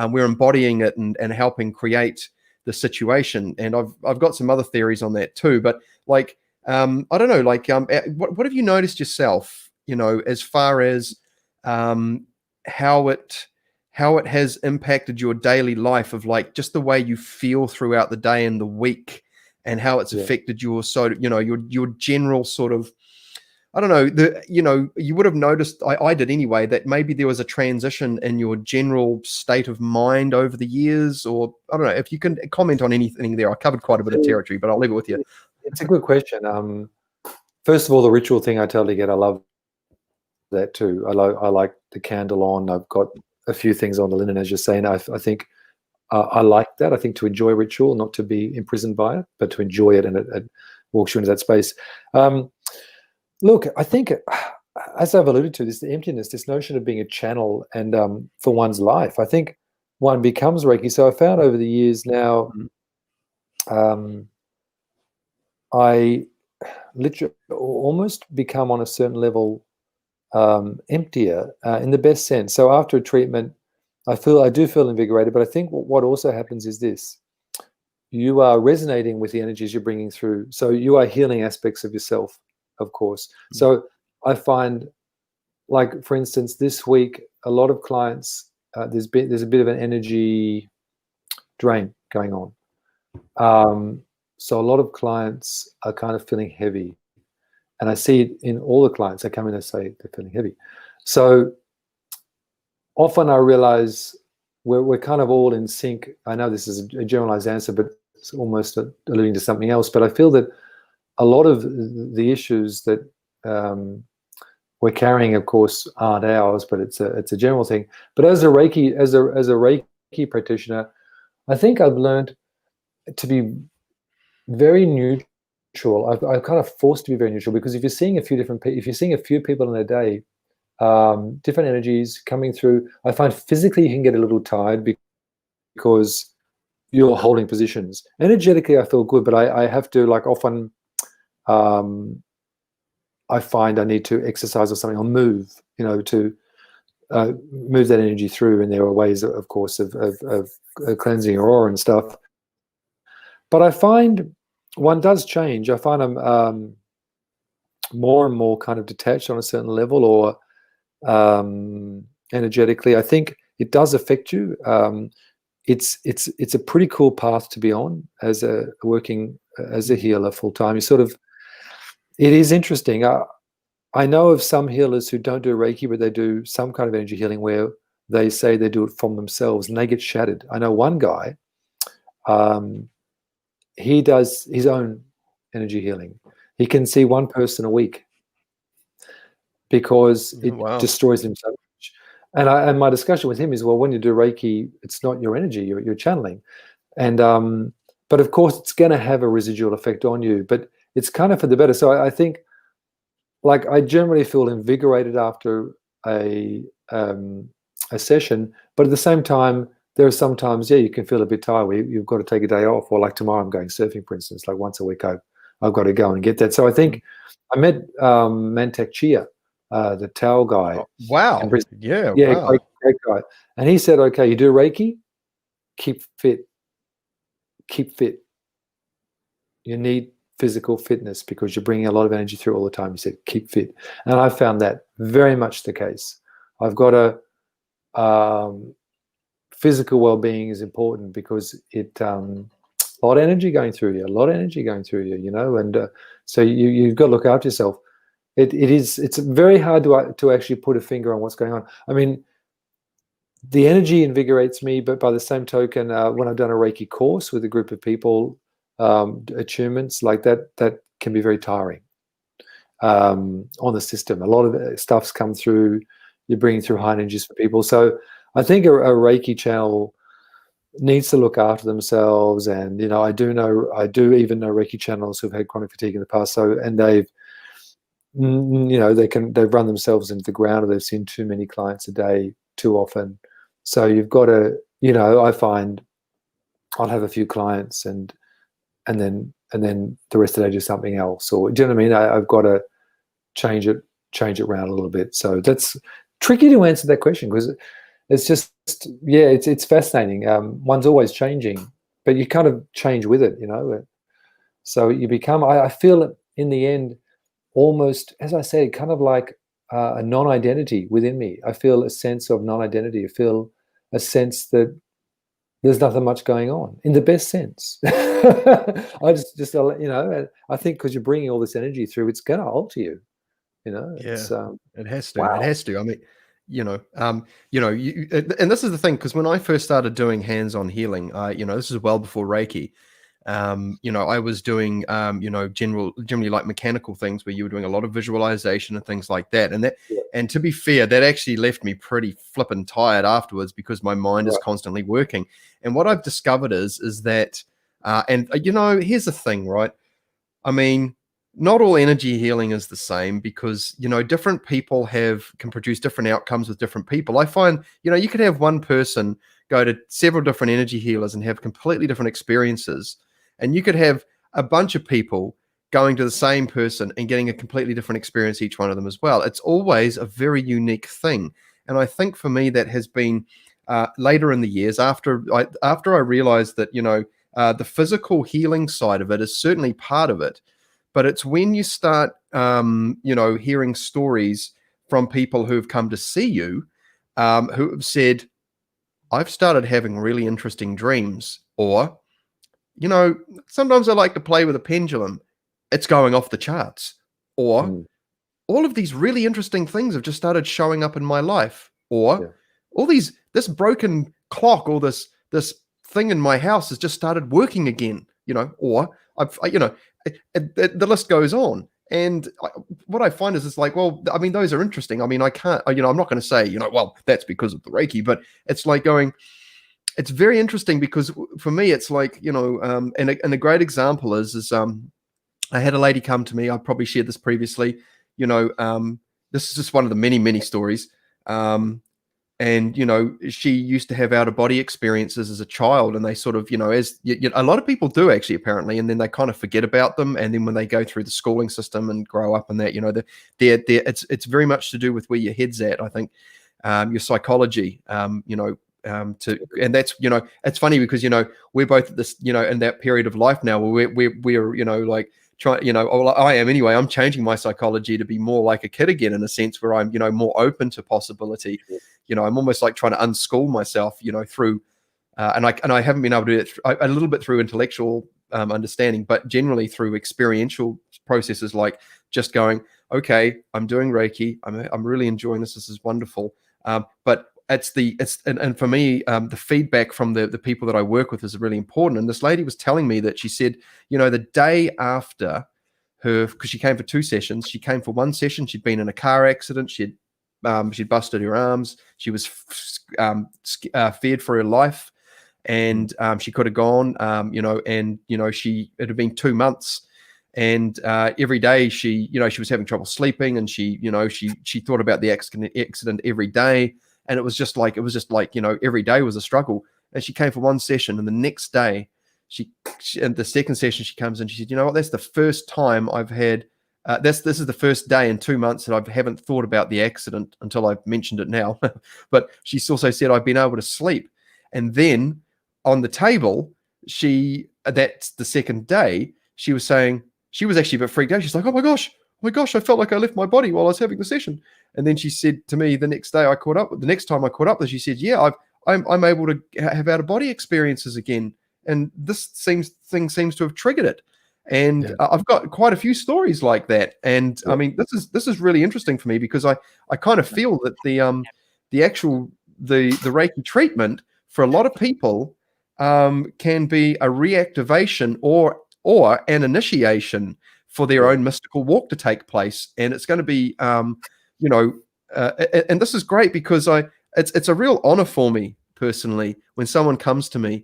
We're embodying it and helping create the situation. And I've got some other theories on that too. But like, I don't know, like, what have you noticed yourself, you know, as far as how it has impacted your daily life, of like just the way you feel throughout the day and the week, and how it's affected your sort of, you know, your general sort of, I don't know, you know, you would have noticed, I did anyway, that maybe there was a transition in your general state of mind over the years, or I don't know if you can comment on anything there. I covered quite a bit of territory, but I'll leave it with you. It's a good question. First of all, the ritual thing I totally get. I love that too. I like the candle on. I've got a few things on the linen, as you're saying. I think I like that. I think to enjoy ritual, not to be imprisoned by it, but to enjoy it, and it walks you into that space. Look, I think, as I've alluded to, the emptiness, this notion of being a channel and for one's life, I think one becomes Reiki. So I found over the years now, I literally almost become on a certain level emptier in the best sense. So after a treatment, I do feel invigorated, but I think what also happens is this: you are resonating with the energies you're bringing through. So you are healing aspects of yourself, of course. So I find, like, for instance, this week, a lot of clients, there's a bit of an energy drain going on. So a lot of clients are kind of feeling heavy. And I see it in all the clients. I come in and say they're feeling heavy. So often I realize we're kind of all in sync. I know this is a generalized answer, but it's almost alluding to something else. But I feel that a lot of the issues that we're carrying, of course, aren't ours, but it's a general thing. But as a Reiki practitioner, I think I've learned to be very neutral. I'm kind of forced to be very neutral, because if you're seeing a few people in a day, different energies coming through, I find physically you can get a little tired because you're holding positions. Energetically, I feel good, but I have to, like, often I find I need to exercise or something or move, to move that energy through. And there are ways, of course, of cleansing your aura and stuff. But I find one does change. I find I'm more and more kind of detached on a certain level, or energetically. I think it does affect you. It's a pretty cool path to be on as working as a healer full time. It is interesting. I know of some healers who don't do Reiki, but they do some kind of energy healing where they say they do it from themselves and they get shattered. I know one guy, he does his own energy healing. He can see one person a week because it destroys him so much. And my discussion with him is, well, when you do Reiki, it's not your energy, you're channeling. And but of course it's going to have a residual effect on you, but it's kind of for the better. So I think, like, I generally feel invigorated after a session, but at the same time, there are sometimes, you can feel a bit tired where you've got to take a day off, or like tomorrow I'm going surfing, for instance, like once a week I've got to go and get that. So I think I met Mantak Chia, the Tao guy. Oh, wow. Yeah, wow. Great guy. And he said, okay, you do Reiki, keep fit. You need physical fitness because you're bringing a lot of energy through all the time. He said, keep fit. And I found that very much the case. I've got physical well-being is important because it a lot of energy going through you, and so you've got to look after yourself. It's very hard to actually put a finger on what's going on. I mean, the energy invigorates me, but by the same token, when I've done a Reiki course with a group of people, attunements like that can be very tiring on the system. A lot of stuff's come through. You're bringing through high energies for people. So I think a Reiki channel needs to look after themselves. And I do even know Reiki channels who've had chronic fatigue in the past. And they've run themselves into the ground, or they've seen too many clients a day too often. So you've got to, I find I'll have a few clients and then the rest of the day do something else, or do you know what I mean? I've got to change it around a little bit. So that's tricky to answer that question, because it's just, it's fascinating. One's always changing, but you kind of change with it, so you become, I feel in the end, almost, as I said, kind of like a non-identity within me. I feel a sense of non-identity. I feel a sense that there's nothing much going on, in the best sense. I just I think because you're bringing all this energy through, it's going to alter you. It's, it has to. wow. It has to. I mean, and this is the thing, because when I first started doing hands-on healing, this is well before Reiki. I was doing, generally like mechanical things where you were doing a lot of visualization and things like that. And to be fair, that actually left me pretty flippin' tired afterwards, because my mind is constantly working. And what I've discovered is that, here's the thing, right? I mean, not all energy healing is the same, because, different people can produce different outcomes with different people. I find, you could have one person go to several different energy healers and have completely different experiences. And you could have a bunch of people going to the same person and getting a completely different experience, each one of them as well. It's always a very unique thing. And I think for me, that has been later in the years, after I realized that, the physical healing side of it is certainly part of it. But it's when you start, hearing stories from people who've come to see you, who have said, I've started having really interesting dreams, or, sometimes I like to play with a pendulum. It's going off the charts. Or all of these really interesting things have just started showing up in my life. Or this broken clock, or this thing in my house has just started working again, or the list goes on. And what I find is, it's like, well, I mean, those are interesting. I mean, I can't, I'm not going to say, well, that's because of the Reiki, but it's like going, it's very interesting, because for me, it's like, and a great example is I had a lady come to me. I probably shared this previously. This is just one of the many, many stories. and she used to have out of body experiences as a child, and they sort of as a lot of people do actually apparently, and then they kind of forget about them, and then when they go through the schooling system and grow up and that it's very much to do with where your head's at, I think, your psychology, and that's it's funny because we're both at this in that period of life now where we're like trying, well, I am anyway. I'm changing my psychology to be more like a kid again, in a sense where I'm more open to possibility. I'm almost like trying to unschool myself through and I haven't been able to do it a little bit through intellectual understanding, but generally through experiential processes, like just going, okay, I'm doing Reiki, I'm really enjoying this is wonderful, but and for me, the feedback from the people that I work with is really important. And this lady was telling me that she said, the day after because she came for 2 sessions, she came for 1 session, she'd been in a car accident, she'd busted her arms, she was feared for her life, and she could have gone, it had been 2 months. And every day she was having trouble sleeping, and she thought about the accident every day. And it was just like every day was a struggle. And she came for 1 session, and the next day, and the second session she comes in, she said, what, that's the first time I've had, this is the first day in 2 months that I haven't thought about the accident until I've mentioned it now. But she's also said I've been able to sleep. And then on the table, that's the second day, she was saying she was actually a bit freaked out. She's like, oh my gosh, I felt like I left my body while I was having the session. And then she said to me the next time I caught up with her, she said, yeah, I'm able to have out of body experiences again. And this thing seems to have triggered it. And I've got quite a few stories like that. And I mean, this is really interesting for me, because I kind of feel that the Reiki treatment for a lot of people can be a reactivation or an initiation for their own mystical walk to take place. And it's going to be, and this is great because it's a real honor for me personally when someone comes to me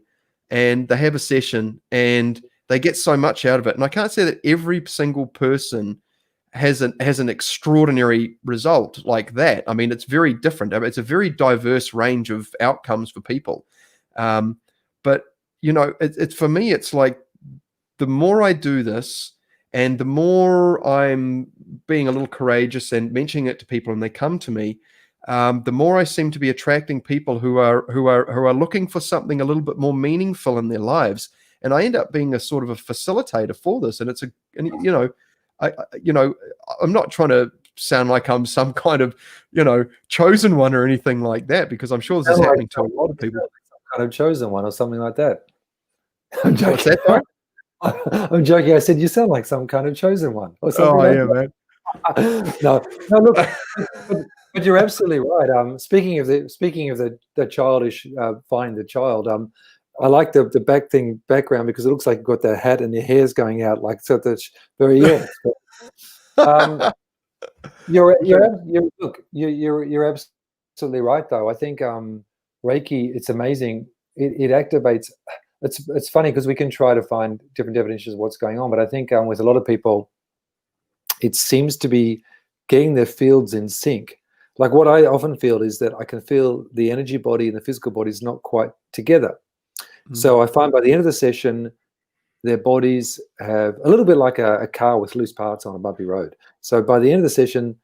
and they have a session and they get so much out of it. And I can't say that every single person has an extraordinary result like that. I mean, it's very different. I mean, it's a very diverse range of outcomes for people. But it's for me, it's like the more I do this, and the more I'm being a little courageous and mentioning it to people, and they come to me, the more I seem to be attracting people who are looking for something a little bit more meaningful in their lives. And I end up being a sort of a facilitator for this. And I'm not trying to sound like I'm some kind of, chosen one or anything like that, because I'm sure this is happening to a lot of people. Some kind of chosen one or something like that. I'm joking. What's that, sorry? I'm joking. I said you sound like some kind of chosen one or something. Oh, yeah, man. No, look, but you're absolutely right. Speaking of the childish, find the child. I like the background because it looks like you've got that hat and your hair's going out, like, so that's very you're absolutely right though. I think Reiki, it's amazing. It activates. It's funny because we can try to find different definitions of what's going on, but I think with a lot of people, it seems to be getting their fields in sync. Like what I often feel is that I can feel the energy body and the physical body is not quite together. Mm-hmm. So I find by the end of the session, their bodies have a little bit like a car with loose parts on a bumpy road. So by the end of the session,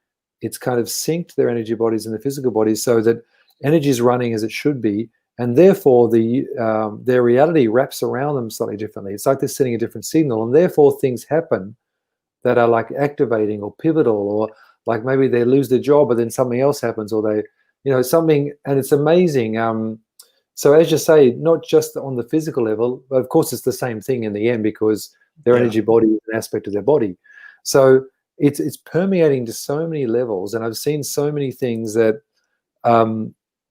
it's kind of synced their energy bodies and the physical bodies so that energy is running as it should be. And therefore, their reality wraps around them slightly differently. It's like they're sending a different signal, and therefore things happen that are like activating or pivotal, or like maybe they lose their job, but then something else happens, or they, something, and it's amazing. So as you say, not just on the physical level, but of course it's the same thing in the end because their energy body is an aspect of their body. So it's permeating to so many levels, and I've seen so many things that.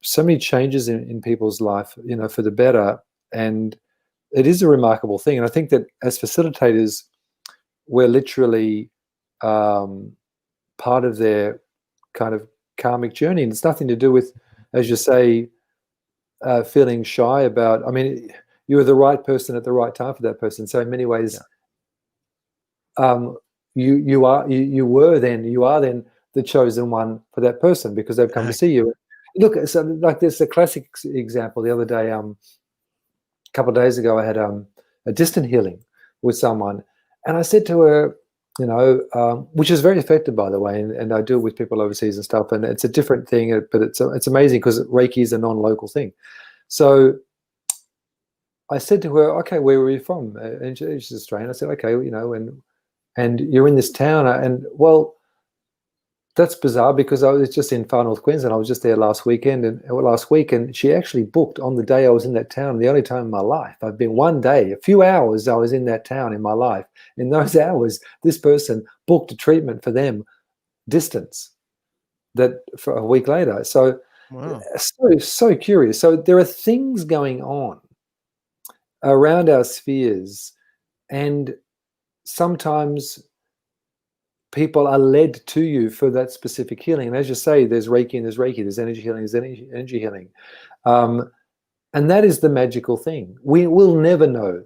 So many changes in people's life, for the better, and it is a remarkable thing. And I think that as facilitators, we're literally part of their kind of karmic journey, and it's nothing to do with, as you say, feeling shy about. I mean, you were the right person at the right time for that person. So in many ways, you are then the chosen one for that person because they've come to see you. Look, so like there's a classic example. The other day, a couple of days ago, I had a distant healing with someone, and I said to her, which is very effective, by the way, and I do it with people overseas and stuff, and it's a different thing, but it's amazing because Reiki is a non-local thing. So I said to her, "Okay, where were you from?" And she's Australian. I said, "Okay, and you're in this town, and well." That's bizarre because I was just in Far North Queensland. I was just there last week, and she actually booked on the day I was in that town. The only time in my life I've been one day, a few hours I was in that town in my life. In those hours, this person booked a treatment for them, distance, that for a week later. So, Wow. so curious. So there are things going on around our spheres, and sometimes people are led to you for that specific healing. And as you say, there's Reiki and there's Reiki, there's energy healing, there's energy healing. And that is the magical thing. We will never know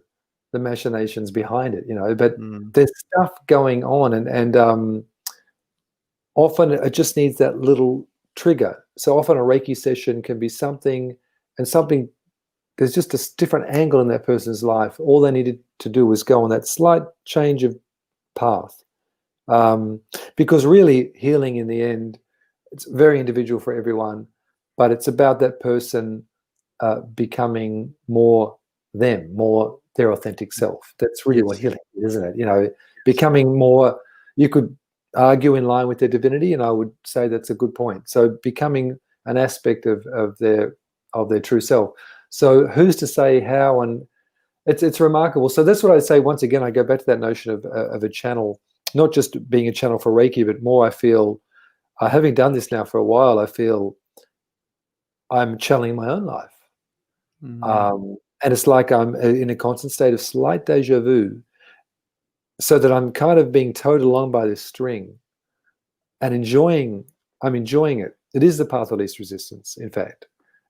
the machinations behind it, but there's stuff going on, and often it just needs that little trigger. So often a Reiki session can be something, there's just a different angle in that person's life. All they needed to do was go on that slight change of path. Because really healing in the end, it's very individual for everyone, but it's about that person becoming more them, more their authentic self. That's really what healing is, isn't it? Becoming more, you could argue in line with their divinity, and I would say that's a good point. So becoming an aspect of their true self. So who's to say how? And it's remarkable. So that's what I say. Once again, I go back to that notion of a channel. Not just being a channel for Reiki, but more I feel, having done this now for a while, I feel I'm channeling my own life. And it's like I'm in a constant state of slight deja vu, so that I'm kind of being towed along by this string and I'm enjoying it. It is the path of least resistance, in fact,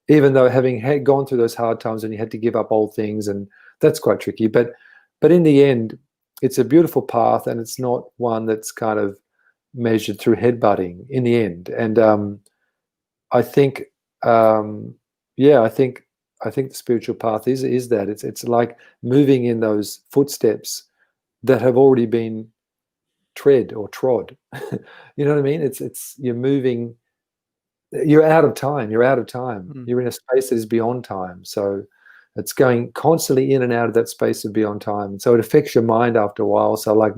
even though having gone through those hard times and you had to give up old things, and that's quite tricky. But in the end, it's a beautiful path, and it's not one that's kind of measured through headbutting in the end. And I think, I think the spiritual path is that it's like moving in those footsteps that have already been trod. You know what I mean? It's you're moving. You're out of time. You're in a space that is beyond time. So it's going constantly in and out of that space of beyond time. So it affects your mind after a while. So like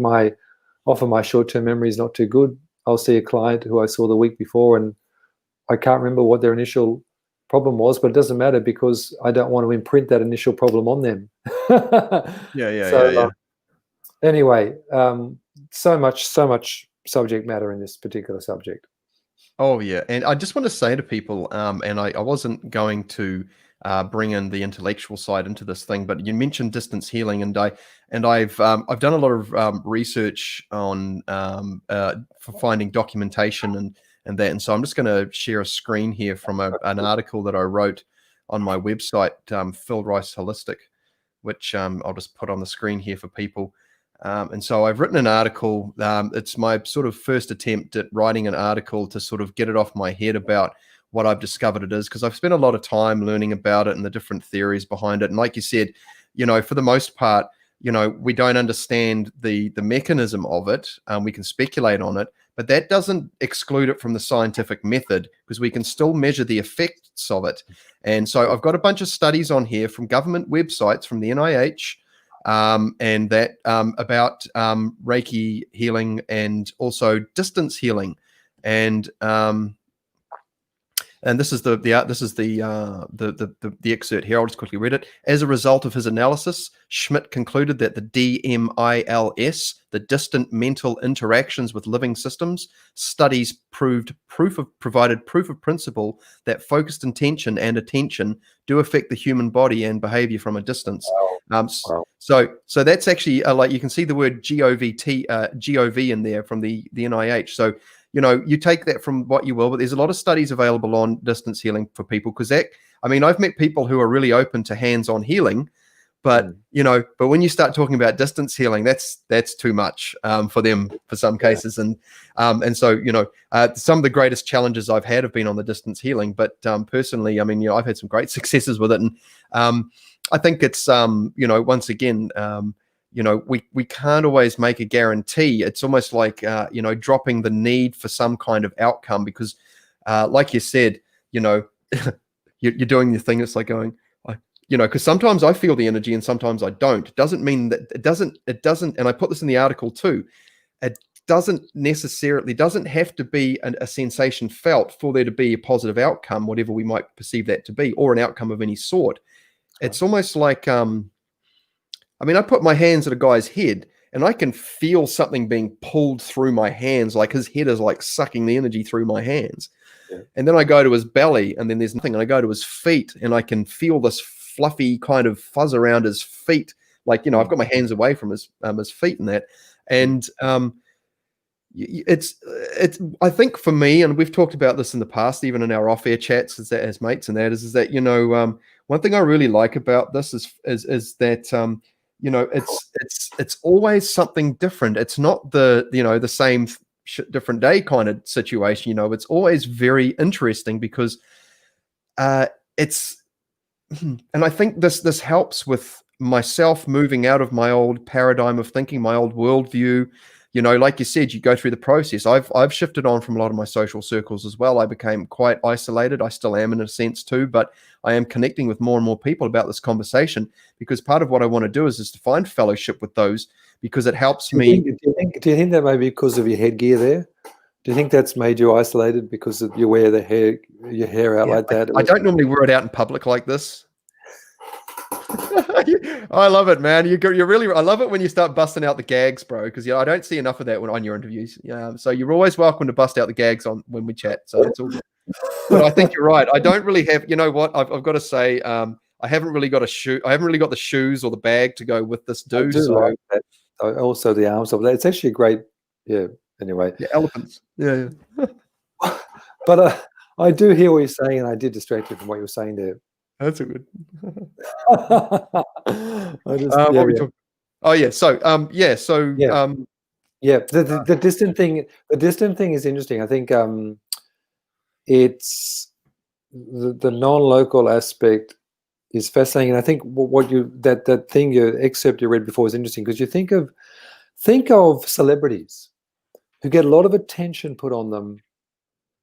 often my short-term memory is not too good. I'll see a client who I saw the week before, and I can't remember what their initial problem was, but it doesn't matter because I don't want to imprint that initial problem on them. Yeah. Anyway, so much subject matter in this particular subject. Oh yeah, and I just want to say to people, and I wasn't going to bring in the intellectual side into this thing, but you mentioned distance healing, and I've done a lot of research on for finding documentation and that, and so I'm just going to share a screen here from an article that I wrote on my website, Phil Rice Holistic, which I'll just put on the screen here for people. And so I've written an article. It's my sort of first attempt at writing an article to sort of get it off my head about what I've discovered it is, because I've spent a lot of time learning about it and the different theories behind it. And like you said, for the most part, we don't understand the mechanism of it. We can speculate on it, but that doesn't exclude it from the scientific method, because we can still measure the effects of it. And so I've got a bunch of studies on here from government websites, from the NIH, and that about Reiki healing and also distance healing, and this is the excerpt here. I'll just quickly read it. As a result of his analysis, Schmidt concluded that the DMILS, the distant mental interactions with living systems, studies provided proof of principle that focused intention and attention do affect the human body and behavior from a distance. Wow. So that's actually like you can see the word GOV in there from the NIH. So you take that from what you will, but there's a lot of studies available on distance healing for people, because I've met people who are really open to hands-on healing, But but when you start talking about distance healing, that's too much for them for some cases. And so some of the greatest challenges I've had have been on the distance healing. But personally, I mean, I've had some great successes with it, and I think it's once again, we can't always make a guarantee. It's almost like dropping the need for some kind of outcome, because like you said, you're doing your thing. It's like going, because sometimes I feel the energy and sometimes I don't. It doesn't mean that it doesn't, and I put this in the article too, it doesn't have to be a sensation felt for there to be a positive outcome, whatever we might perceive that to be, or an outcome of any sort. It's almost like, I put my hands at a guy's head and I can feel something being pulled through my hands, like his head is like sucking the energy through my hands. Yeah. And then I go to his belly and then there's nothing. And I go to his feet and I can feel this fluffy kind of fuzz around his feet. Like, I've got my hands away from his feet and that. And it's I think for me, and we've talked about this in the past, even in our off-air chats as mates, and that is that, one thing I really like about this is that, it's always something different. It's not the same different day kind of situation. It's always very interesting because it's, and I think this helps with myself moving out of my old paradigm of thinking, my old worldview. Like you said, you go through the process. I've shifted on from a lot of my social circles as well. I became quite isolated. I still am in a sense too, but I am connecting with more and more people about this conversation, because part of what I want to do is to find fellowship with those, because it helps me. Do you think that may be because of your headgear there? Do you think that's made you isolated because you wear your hair out like that? I don't normally wear it out in public like this. I love it, man. You're really. I love it when you start busting out the gags, bro. Because I don't see enough of that on your interviews. So you're always welcome to bust out the gags when we chat. So it's all good. But I think you're right. I don't really have. You know what? I've got to say, I haven't really got a shoe. I haven't really got the shoes or the bag to go with this. I do like that. Also, the arms of that. It's actually a great. Yeah. Anyway. Yeah, elephants. Yeah. But I do hear what you're saying, and I did distract you from what you were saying there. That's a good. The distant thing. The distant thing is interesting. I think it's the non-local aspect is fascinating. And I think what that thing, your excerpt you read before, was interesting, because you think of celebrities who get a lot of attention put on them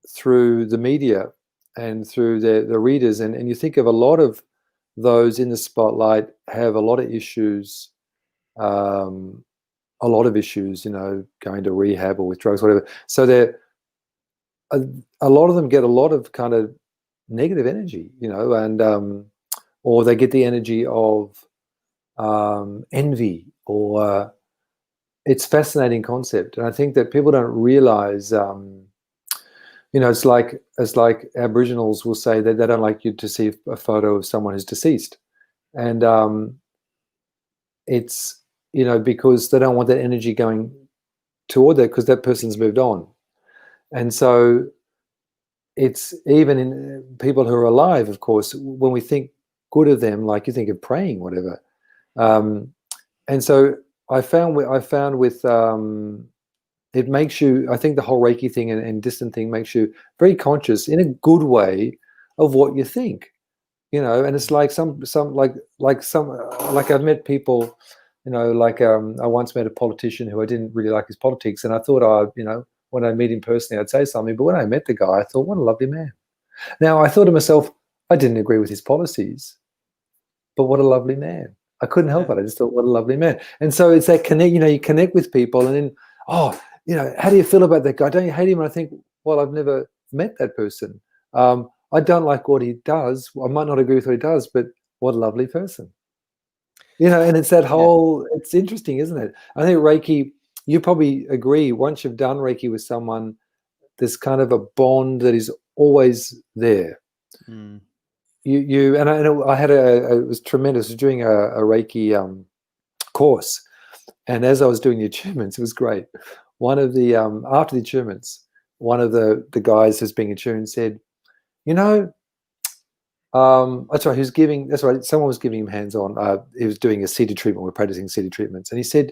through the media and through the readers, and you think of a lot of those in the spotlight have a lot of issues, going to rehab or with drugs, whatever. So a lot of them get a lot of kind of negative energy, and or they get the energy of envy, or it's a fascinating concept. And I think that people don't realize. It's like Aboriginals will say that they don't like you to see a photo of someone who's deceased, and it's because they don't want that energy going toward that, because that person's moved on. And so it's even in people who are alive, of course, when we think good of them, like you think of praying, whatever. And so I found with it makes you, I think the whole Reiki thing and distant thing makes you very conscious in a good way of what you think, and it's like like I've met people, I once met a politician who I didn't really like his politics, and I thought, when I meet him personally, I'd say something, but when I met the guy, I thought, what a lovely man. Now, I thought to myself, I didn't agree with his policies, but what a lovely man. I couldn't help it. I just thought, what a lovely man. And so it's that connect, you connect with people, and then, how do you feel about that guy? Don't you hate him? And I think, well, I've never met that person. I don't like what he does. I might not agree with what he does, but what a lovely person. And it's that whole, it's interesting, isn't it? I think Reiki, you probably agree, once you've done Reiki with someone, there's kind of a bond that is always there. Mm. I had it was tremendous. I was doing a Reiki course, and as I was doing the attunements, it was great. One of the after the attunements, one of the guys who's being attuned said, That's right. He was giving. That's right. Someone was giving him hands-on. He was doing a city treatment. We're practicing city treatments, and he said,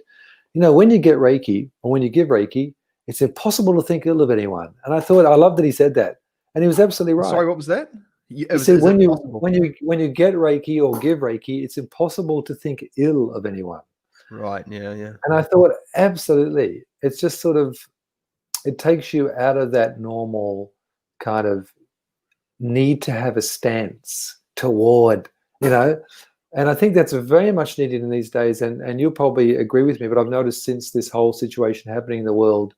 when you get Reiki or when you give Reiki, it's impossible to think ill of anyone. And I thought, I love that he said that, and he was absolutely right. Sorry, what was that? He said, when you get Reiki or give Reiki, it's impossible to think ill of anyone. Right. Yeah. Yeah. And I thought, absolutely. It's just sort of, it takes you out of that normal kind of need to have a stance toward, and I think that's very much needed in these days. And you'll probably agree with me, but I've noticed since this whole situation happening in the world,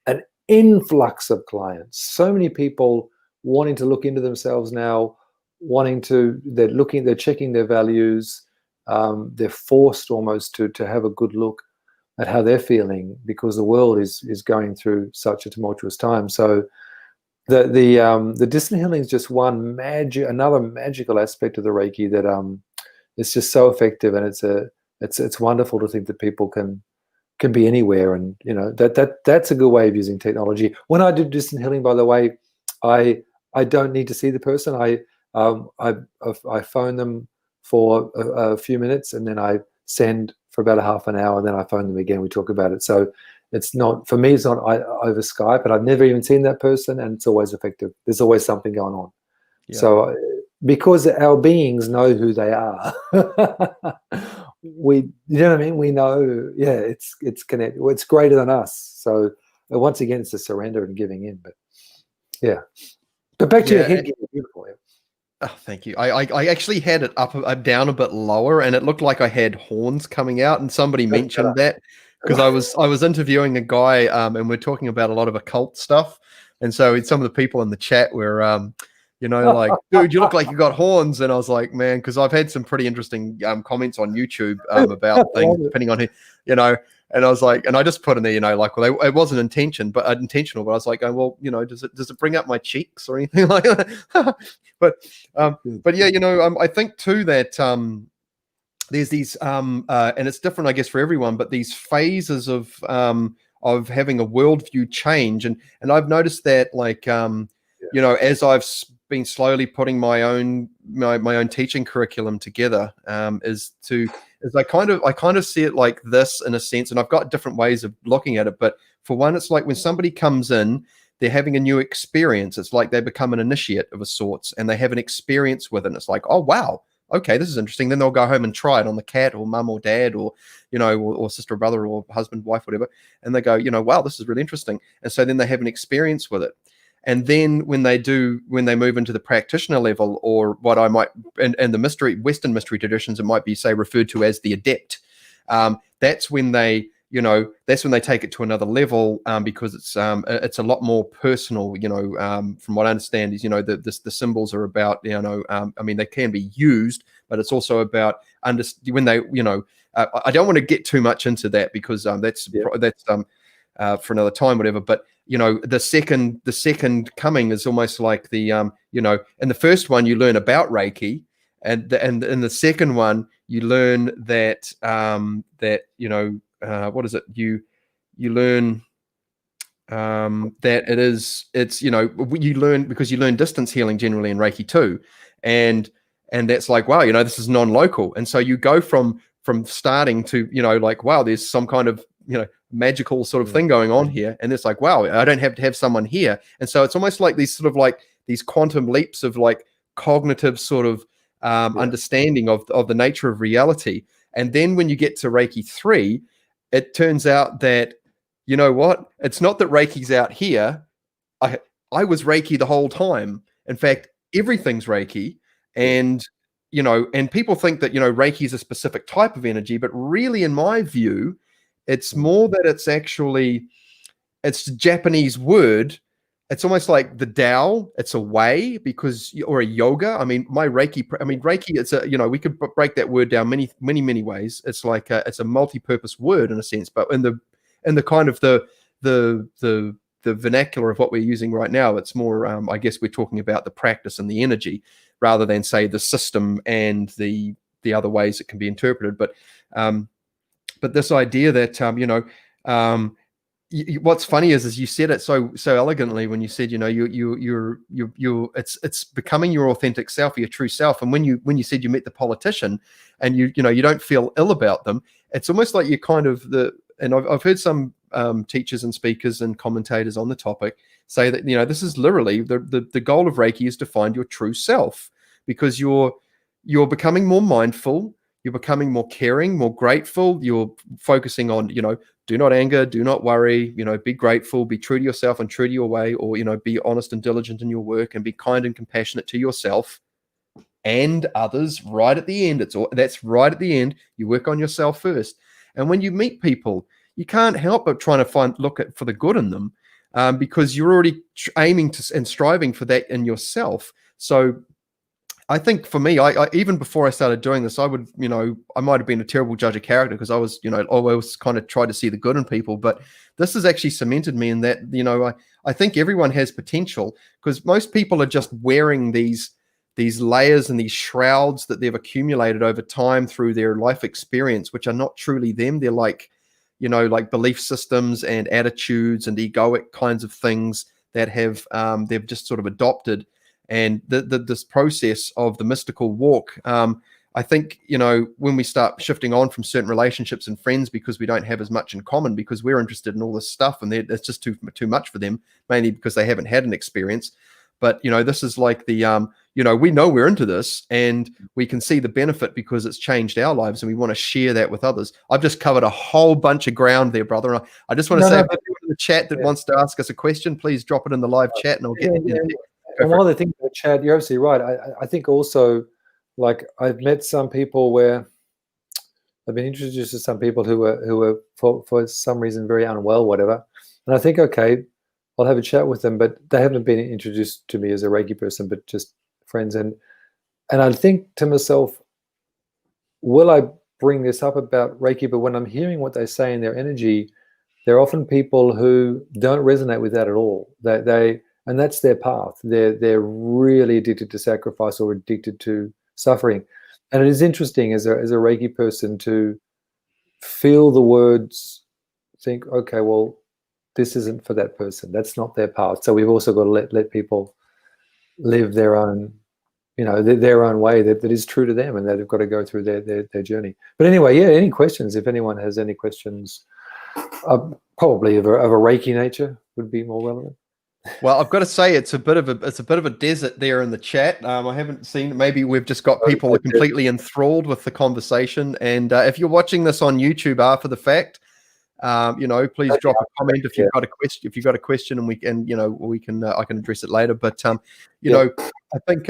an influx of clients, so many people wanting to look into themselves now, they're checking their values. They're forced almost to have a good look at how they're feeling, because the world is going through such a tumultuous time. So the distant healing is just another magical aspect of the Reiki that it's just so effective, and it's wonderful to think that people can be anywhere, and that's a good way of using technology. When I do distant healing, by the way, I don't need to see the person. I phone them for a few minutes, and then I send for about a half an hour, and then I phone them again. We talk about it. So it's not, for me, it's not over Skype, and I've never even seen that person, and it's always effective. There's always something going on. Yeah. So because our beings know who they are, we know, it's connected. It's greater than us. So once again, it's a surrender and giving in. But yeah, but back to your head getting beautiful. Yeah. Oh, thank you. I actually had it up down a bit lower, and it looked like I had horns coming out, and somebody mentioned that, because I was interviewing a guy, and we're talking about a lot of occult stuff, and so some of the people in the chat were like, dude, you look like you got horns. And I was like, man, because I've had some pretty interesting comments on YouTube about things, depending on who, and I was like, and I just put in there, it wasn't intentional, but I was like, oh, well, does it bring up my cheeks or anything like that? but yeah, I think too that there's these and it's different, I guess, for everyone, but these phases of having a worldview change, and I've noticed that, like, as I've been slowly putting my own teaching curriculum together, is I kind of see it like this, in a sense, and I've got different ways of looking at it. But for one, it's like when somebody comes in, they're having a new experience. It's like they become an initiate of a sorts, and they have an experience with it. And it's like, oh wow, okay, this is interesting. Then they'll go home and try it on the cat or mum or dad or or sister or brother or husband, wife, whatever, and they go, wow, this is really interesting. And so then they have an experience with it. And then when they move into the practitioner level, or what I might, and the Western mystery traditions, it might be, say, referred to as the adept. That's when they take it to another level, because it's a lot more personal. From what I understand is, the symbols are about, I mean, they can be used, but it's also about when they, I don't want to get too much into that, because that's for another time, whatever. But the second coming is almost like the in the first one you learn about Reiki, and in the second one you learn that what is it, you learn that it's you learn, because you learn distance healing generally in Reiki too, and that's like, wow, this is non-local, and so you go from starting to like, wow, there's some kind of magical sort of thing going on here, and it's like, wow, I don't have to have someone here. And so it's almost like these sort of like these quantum leaps of like cognitive sort of understanding of the nature of reality. And then when you get to Reiki 3, it turns out that, it's not that Reiki's out here. I was Reiki the whole time. In fact, everything's Reiki. And and people think that Reiki is a specific type of energy, but really, in my view, it's more that it's a Japanese word. It's almost like the Tao. It's a way, or a yoga. I mean, Reiki, it's we could break that word down many, many, many ways. It's like it's a multi-purpose word in a sense, but in the kind of the vernacular of what we're using right now, it's more, I guess we're talking about the practice and the energy, rather than, say, the system and the other ways it can be interpreted. But this idea that what's funny is you said it so elegantly when you said, it's becoming your authentic self, your true self. And when you said you met the politician and you don't feel ill about them, it's almost like you're kind of and I've heard some teachers and speakers and commentators on the topic say that, this is literally the goal of Reiki is to find your true self, because you're becoming more mindful, you're becoming more caring, more grateful, you're focusing on, do not anger, do not worry, be grateful, be true to yourself and true to your way, or, be honest and diligent in your work, and be kind and compassionate to yourself and others right at the end. That's right at the end. You work on yourself first. And when you meet people, you can't help but trying to look for the good in them, because you're already aiming to and striving for that in yourself. So I think for me, I even before I started doing this, I would, I might have been a terrible judge of character, because I was, always kind of tried to see the good in people. But this has actually cemented me in that, I think everyone has potential, because most people are just wearing these layers and these shrouds that they've accumulated over time through their life experience, which are not truly them. They're like, like belief systems and attitudes and egoic kinds of things that have they've just sort of adopted. And this process of the mystical walk, I think, when we start shifting on from certain relationships and friends because we don't have as much in common, because we're interested in all this stuff and it's just too much for them, mainly because they haven't had an experience. But, this is like the, we know we're into this and we can see the benefit because it's changed our lives and we want to share that with others. I've just covered a whole bunch of ground there, brother. I just want to say, if anyone in the chat that wants to ask us a question, please drop it in the live chat and I'll get it. And one of the things, Chad, you're absolutely right. I think also, like, I've met some people where I've been introduced to some people who were for some reason very unwell, whatever. And I think, okay, I'll have a chat with them, but they haven't been introduced to me as a Reiki person, but just friends. And I think to myself, will I bring this up about Reiki? But when I'm hearing what they say in their energy, they're often people who don't resonate with that at all. And that's their path. They're really addicted to sacrifice or addicted to suffering. And it is interesting as a Reiki person to feel the words, think, okay, well, this isn't for that person. That's not their path. So we've also got to let people live their own, their own way that is true to them, and that they've got to go through their journey. But anyway, yeah, any questions? If anyone has any questions, probably of a Reiki nature would be more relevant. Well, I've got to say it's a bit of a desert there in the chat. I haven't seen. Maybe we've just got people completely enthralled with the conversation. And if you're watching this on YouTube after the fact, please drop a comment if you've got a question. If you've got a question, and we can I can address it later. But I think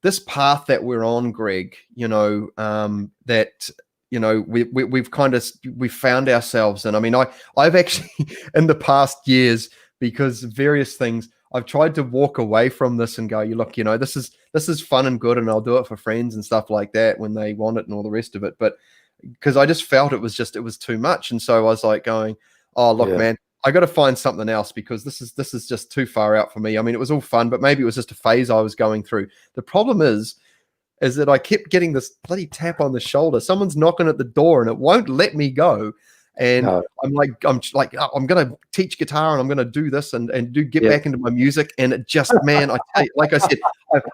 this path that we're on, Greg. That. We've found ourselves. And I mean, I've actually in the past years, because various things, I've tried to walk away from this and go, look, this is fun and good, and I'll do it for friends and stuff like that when they want it and all the rest of it. But because I just felt it was too much. And so I was like going, oh, look, man, I got to find something else, because this is just too far out for me. I mean, it was all fun, but maybe it was just a phase I was going through. The problem is that I kept getting this bloody tap on the shoulder. Someone's knocking at the door and it won't let me go. And I'm like, I'm going to teach guitar and I'm going to do this and get back into my music. And it just, man, like I said,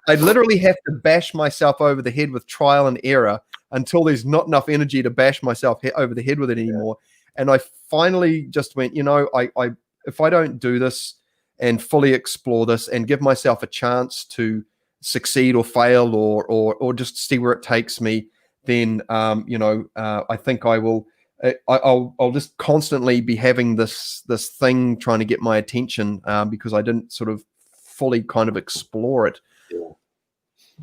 I literally have to bash myself over the head with trial and error until there's not enough energy to bash myself over the head with it anymore. And I finally just went, if I don't do this and fully explore this and give myself a chance to succeed or fail or just see where it takes me, then I think I will. I'll just constantly be having this thing trying to get my attention, because I didn't sort of fully kind of explore it. Yeah.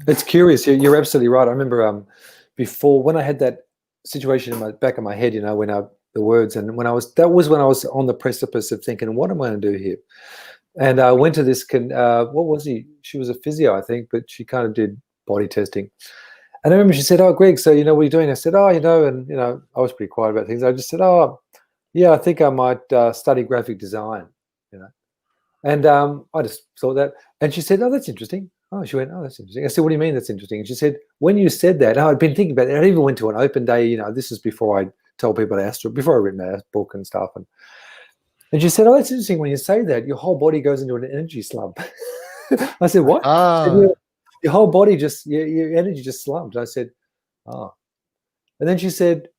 It's curious. You're absolutely right. I remember before, when I had that situation in my back of my head, when the words, and that was when I was on the precipice of thinking, what am I going to do here? And I went to this, what was he? She was a physio, I think, but she kind of did body testing. And I remember she said, oh, Greg, so, what are you doing? I said, oh, and, I was pretty quiet about things. I just said, oh, yeah, I think I might study graphic design, And I just thought that. And she said, oh, that's interesting. Oh, she went, oh, that's interesting. I said, what do you mean that's interesting? And she said, when you said that, I'd been thinking about it. I even went to an open day, this is before I tell people astral before I written that book and stuff. And she said, "Oh, that's interesting. When you say that, your whole body goes into an energy slump." I said, "What?" She said, Ah, your whole body just your energy just slumped. I said, "Oh," and then she said,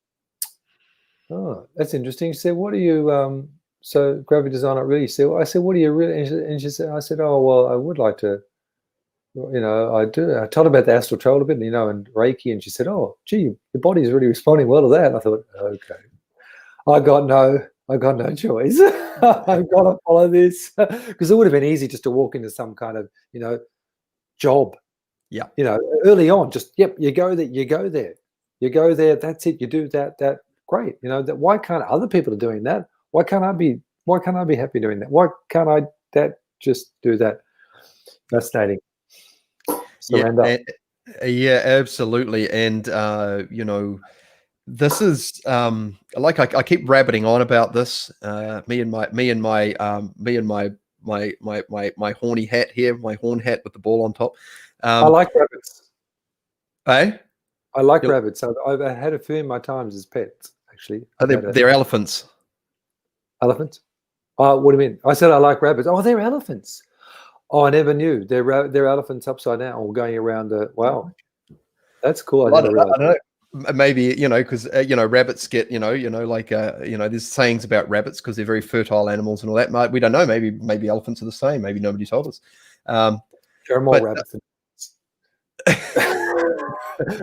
"Oh, that's interesting." She said, "What are you?" So graphic design, not really. So I said, "What are you really?" And she said, "I said, oh well, I would like to." I do. I told her about the astral travel a bit, and Reiki, and she said, "Oh, gee, your body's really responding well to that." And I thought, okay, I got no choice. I've got to follow this because it would have been easy just to walk into some kind of job. yeah. Early on, just you go there, that's it. You do that, great. That why can't other people are doing that? Why can't I be happy doing that? Why can't I just do that? Fascinating. Surrender. Yeah, absolutely. And this is like I keep rabbiting on about this. Me and my horny hat here, my horn hat with the ball on top. I like rabbits. Eh? I like rabbits. I've had a few in my times as pets, actually. They're elephants. Elephants? What do you mean? I said I like rabbits. Oh, they're elephants. Oh, I never knew. They're elephants upside down or going around. Wow, that's cool. I never realized. I don't know. Maybe because rabbits get there's sayings about rabbits because they're very fertile animals and all that. We don't know. Maybe elephants are the same. Maybe nobody told us. There are more rabbits than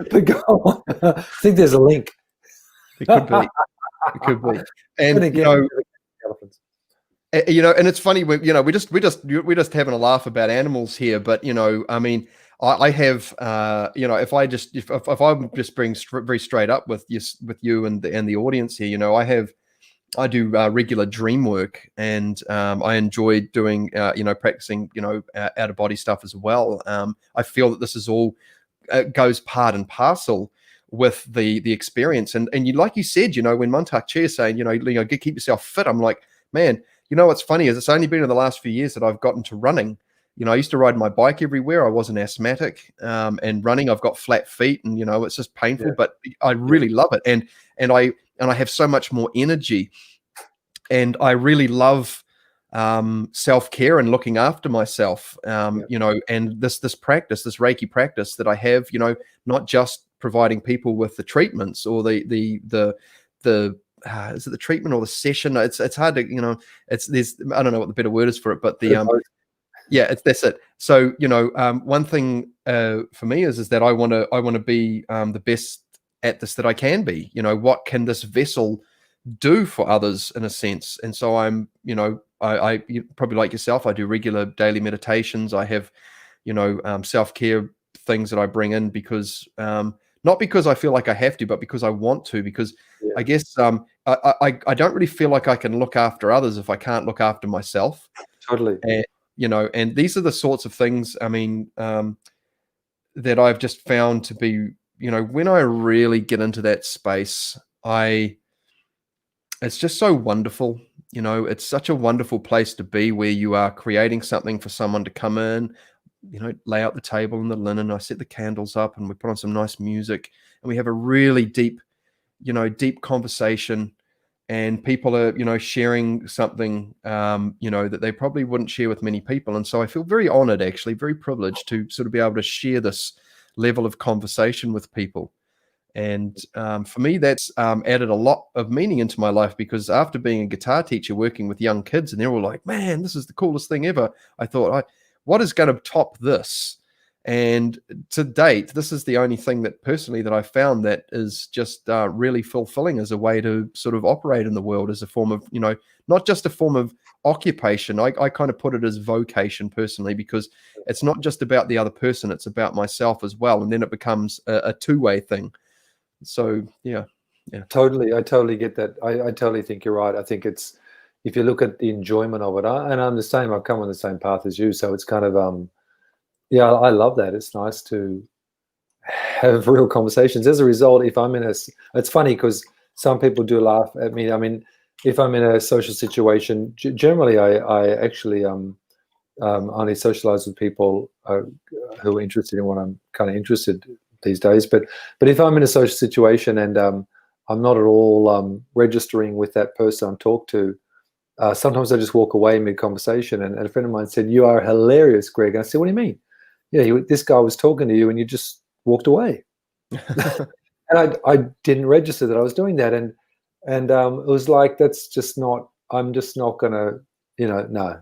but go on. I think there's a link. It could be. It could be. And elephants. And it's funny when we're just having a laugh about animals here, but I mean, I have if I'm just being very straight up with you and the audience here, I do regular dream work, and I enjoy doing practicing out of body stuff as well. I feel that this is all goes part and parcel with the experience, and you, like you said, when Muntak Chia is saying keep yourself fit, I'm like, man, what's funny is it's only been in the last few years that I've gotten to running. I used to ride my bike everywhere. I was an asthmatic, and running, I've got flat feet, and it's just painful, but I really love it, and I have so much more energy, and I really love self-care and looking after myself. And this practice, this Reiki practice that I have, not just providing people with the treatments or the is it the treatment or the session? It's hard to there's I don't know what the better word is for it, but that's it. So one thing for me is that I want to be the best at this that I can be. What can this vessel do for others in a sense? And so I'm I probably like yourself, I do regular daily meditations. I have self-care things that I bring in because not because I feel like I have to, but because I want to, because I guess I don't really feel like I can look after others if I can't look after myself. Totally. And and these are the sorts of things, I mean, that I've just found to be, when I really get into that space, it's just so wonderful. It's such a wonderful place to be, where you are creating something for someone to come in, lay out the table and the linen. I set the candles up and we put on some nice music and we have a really deep conversation, and people are, sharing something, that they probably wouldn't share with many people. And so I feel very honored, actually, very privileged to sort of be able to share this level of conversation with people. And for me, that's added a lot of meaning into my life, because after being a guitar teacher working with young kids, and they're all like, man, this is the coolest thing ever, I thought, what is going to top this? And to date, this is the only thing that personally that I found that is just really fulfilling as a way to sort of operate in the world, as a form of, not just a form of occupation. I kind of put it as vocation personally, because it's not just about the other person, it's about myself as well. And then it becomes a two-way thing. So yeah. Totally. I totally get that. I totally think you're right. I think it's, if you look at the enjoyment of it, and I'm the same, I've come on the same path as you. So it's kind of, I love that. It's nice to have real conversations. As a result, if I'm in it's funny because some people do laugh at me. I mean, if I'm in a social situation, generally I actually only socialize with people who are interested in what I'm kind of interested these days. But if I'm in a social situation and I'm not at all registering with that person I'm talking to. Sometimes I just walk away mid-conversation, and a friend of mine said, "You are hilarious, Greg." And I said, "What do you mean?" "Yeah, this guy was talking to you, and you just walked away." And I didn't register that I was doing that, and it was like, that's just not. I'm just not gonna, no.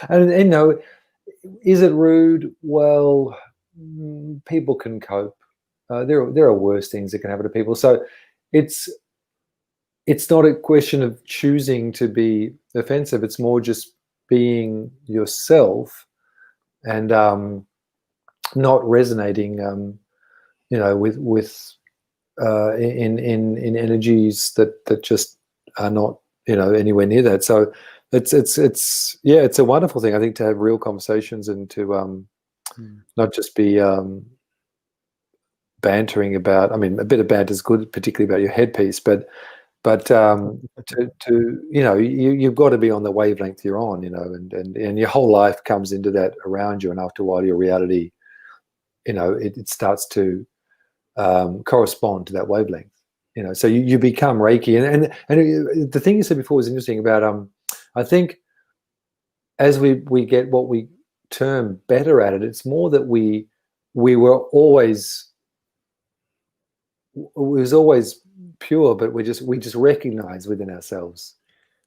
And is it rude? Well, people can cope. There are worse things that can happen to people. So it's not a question of choosing to be offensive. It's more just being yourself and not resonating, with in energies that just are not anywhere near that. So it's a wonderful thing, I think, to have real conversations and to not just be bantering about. I mean, a bit of banter is good, particularly about your headpiece, but you've got to be on the wavelength you're on, and your whole life comes into that around you, and after a while your reality, it starts to correspond to that wavelength. So you become Reiki, and the thing you said before was interesting about I think as we get what we term better at it, it's more that we were always, it was always pure, but we just recognize within ourselves.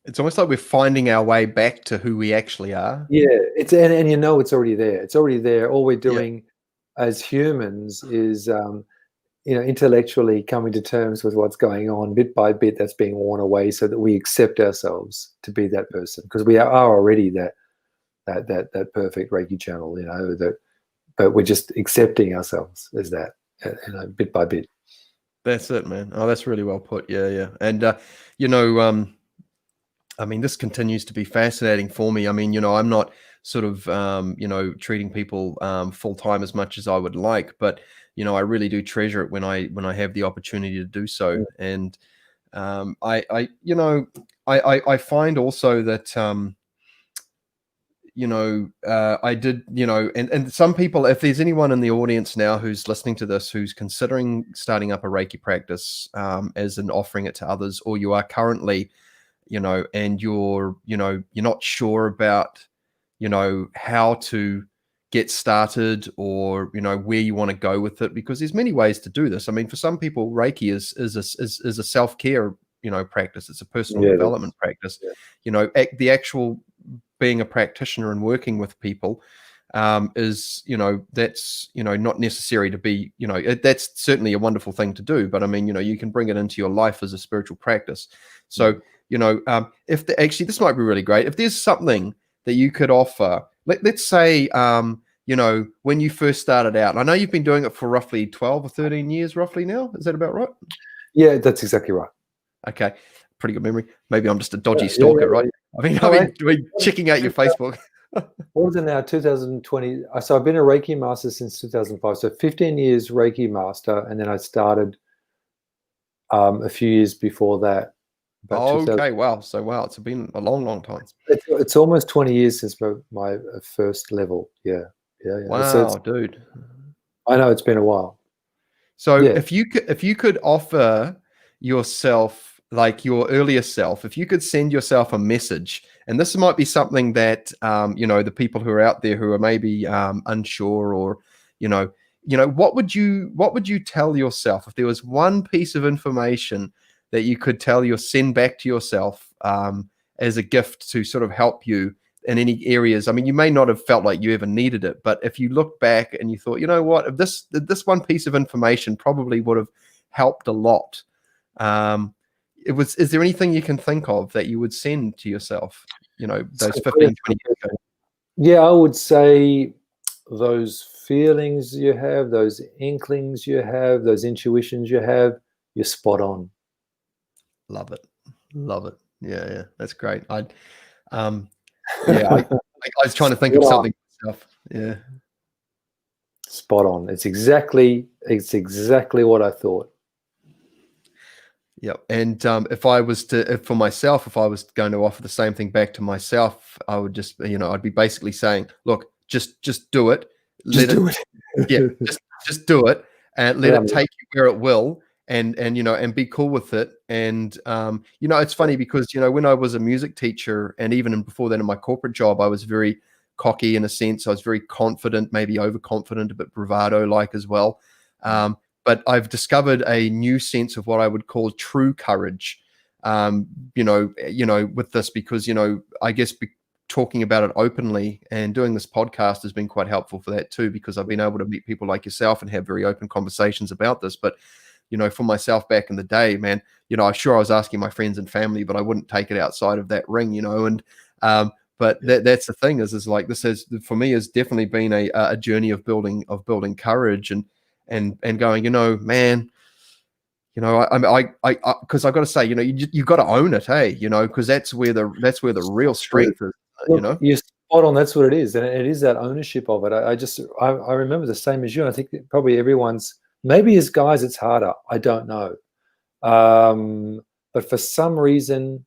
It's almost like we're finding our way back to who we actually are. Yeah, it's and it's already there. It's already there. All we're doing as humans is intellectually coming to terms with what's going on bit by bit. That's being worn away so that we accept ourselves to be that person, because we are already that perfect Reiki channel, but we're just accepting ourselves as that, bit by bit. That's it, man. Oh, that's really well put. Yeah. And, I mean, this continues to be fascinating for me. I mean, I'm not sort of, treating people full time as much as I would like, but, I really do treasure it when I have the opportunity to do so. And I find also that, I did, and some people, if there's anyone in the audience now who's listening to this, who's considering starting up a Reiki practice as an offering it to others, or you are currently, and you're not sure about, how to get started, or, where you want to go with it, because there's many ways to do this. I mean, for some people, Reiki is a self-care, practice. It's a personal development practice. The actual being a practitioner and working with people is, that's, not necessary to be, that's certainly a wonderful thing to do, but I mean, you can bring it into your life as a spiritual practice. So, actually, this might be really great. If there's something that you could offer, let's say, when you first started out, I know you've been doing it for roughly 12 or 13 years, roughly now. Is that about right? Yeah, that's exactly right. Okay. Pretty good memory. Maybe I'm just a dodgy stalker, right? I mean, checking out your Facebook. What was it now? 2020. So I've been a Reiki master since 2005. So 15 years Reiki master, and then I started a few years before that. Okay, wow. So it's been a long time. It's almost 20 years since my first level. Yeah. Wow, dude. I know it's been a while. So if you could offer yourself, like your earlier self, if you could send yourself a message, and this might be something that the people who are out there who are maybe unsure, or what would you tell yourself if there was one piece of information that you could send back to yourself as a gift to sort of help you in any areas? I mean, you may not have felt like you ever needed it, but if you look back and you thought, what, if this one piece of information probably would have helped a lot. Is there anything you can think of that you would send to yourself, those 15, 20 years ago? Yeah, I would say those feelings you have, those inklings you have, those intuitions you have, you're spot on. Love it. Yeah, that's great. I was trying to think of something myself. Yeah, spot on. It's exactly what I thought. Yeah, and if I was going to offer the same thing back to myself, I would just, I'd be basically saying, look, just do it. Just do it. Yeah, just do it, and let it take you where it will. and and be cool with it. And it's funny because when I was a music teacher, and even before that in my corporate job, I was very cocky in a sense. I was very confident, maybe overconfident, a bit bravado like as well. But I've discovered a new sense of what I would call true courage. With this, because I guess talking about it openly and doing this podcast has been quite helpful for that too, because I've been able to meet people like yourself and have very open conversations about this. But for myself back in the day, man, I'm sure I was asking my friends and family, but I wouldn't take it outside of that ring, and but that's the thing is like this has for me has definitely been a journey of building courage and going, man, I because I've got to say, you've got to own it, hey, because that's where the real strength is, Look, you're spot on. That's what it is, and it is that ownership of it. I remember the same as you. And I think that probably everyone's, maybe as guys it's harder. I don't know, but for some reason,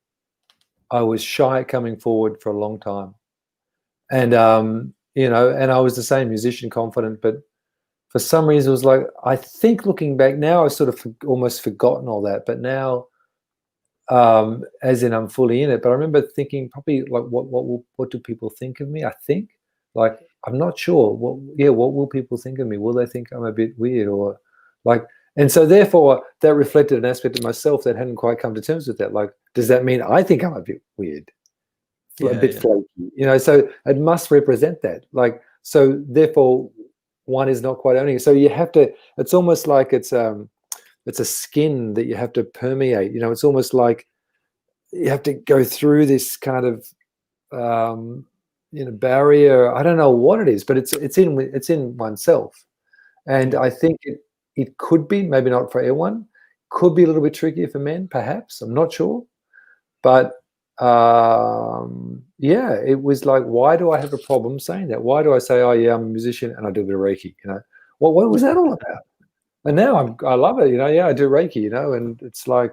I was shy coming forward for a long time, and and I was the same musician, confident, but for some reason it was like, I think looking back now, I've sort of almost forgotten all that, but now, as in I'm fully in it. But I remember thinking probably like, what do people think of me? I think, like, I'm not sure. What will people think of me? Will they think I'm a bit weird, or like? And so therefore that reflected an aspect of myself that hadn't quite come to terms with that. Like, does that mean I think I'm a bit weird, a bit flaky? So it must represent that. Like, so therefore one is not quite owning it. So you have to. It's almost like it's a skin that you have to permeate. It's almost like you have to go through this kind of barrier. I don't know what it is, but it's in oneself. And I think it could be, maybe not for everyone, could be a little bit trickier for men, perhaps. I'm not sure. But it was like, why do I have a problem saying that? Why do I say, oh yeah, I'm a musician and I do a bit of Reiki? What was that all about? And now I love it. I do Reiki. And it's like,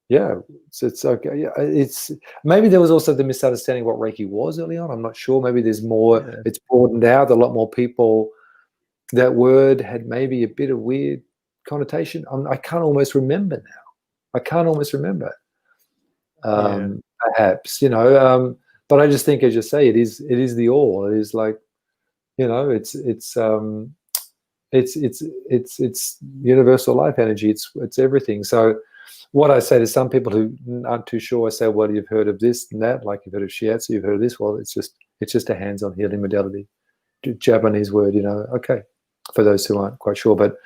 it's okay. Yeah, it's maybe there was also the misunderstanding what Reiki was early on. I'm not sure. Maybe there's more. Yeah. It's broadened out. A lot more people. That word had maybe a bit of weird connotation. I can't almost remember now. I can't almost remember. Perhaps, but I just think, as you say, it is the all. It is like, it's universal life energy. It's everything. So what I say to some people who aren't too sure, I say, well, you've heard of this and that, like you've heard of shiatsu, you've heard of this. Well, it's just a hands-on healing modality, Japanese word, okay, for those who aren't quite sure, but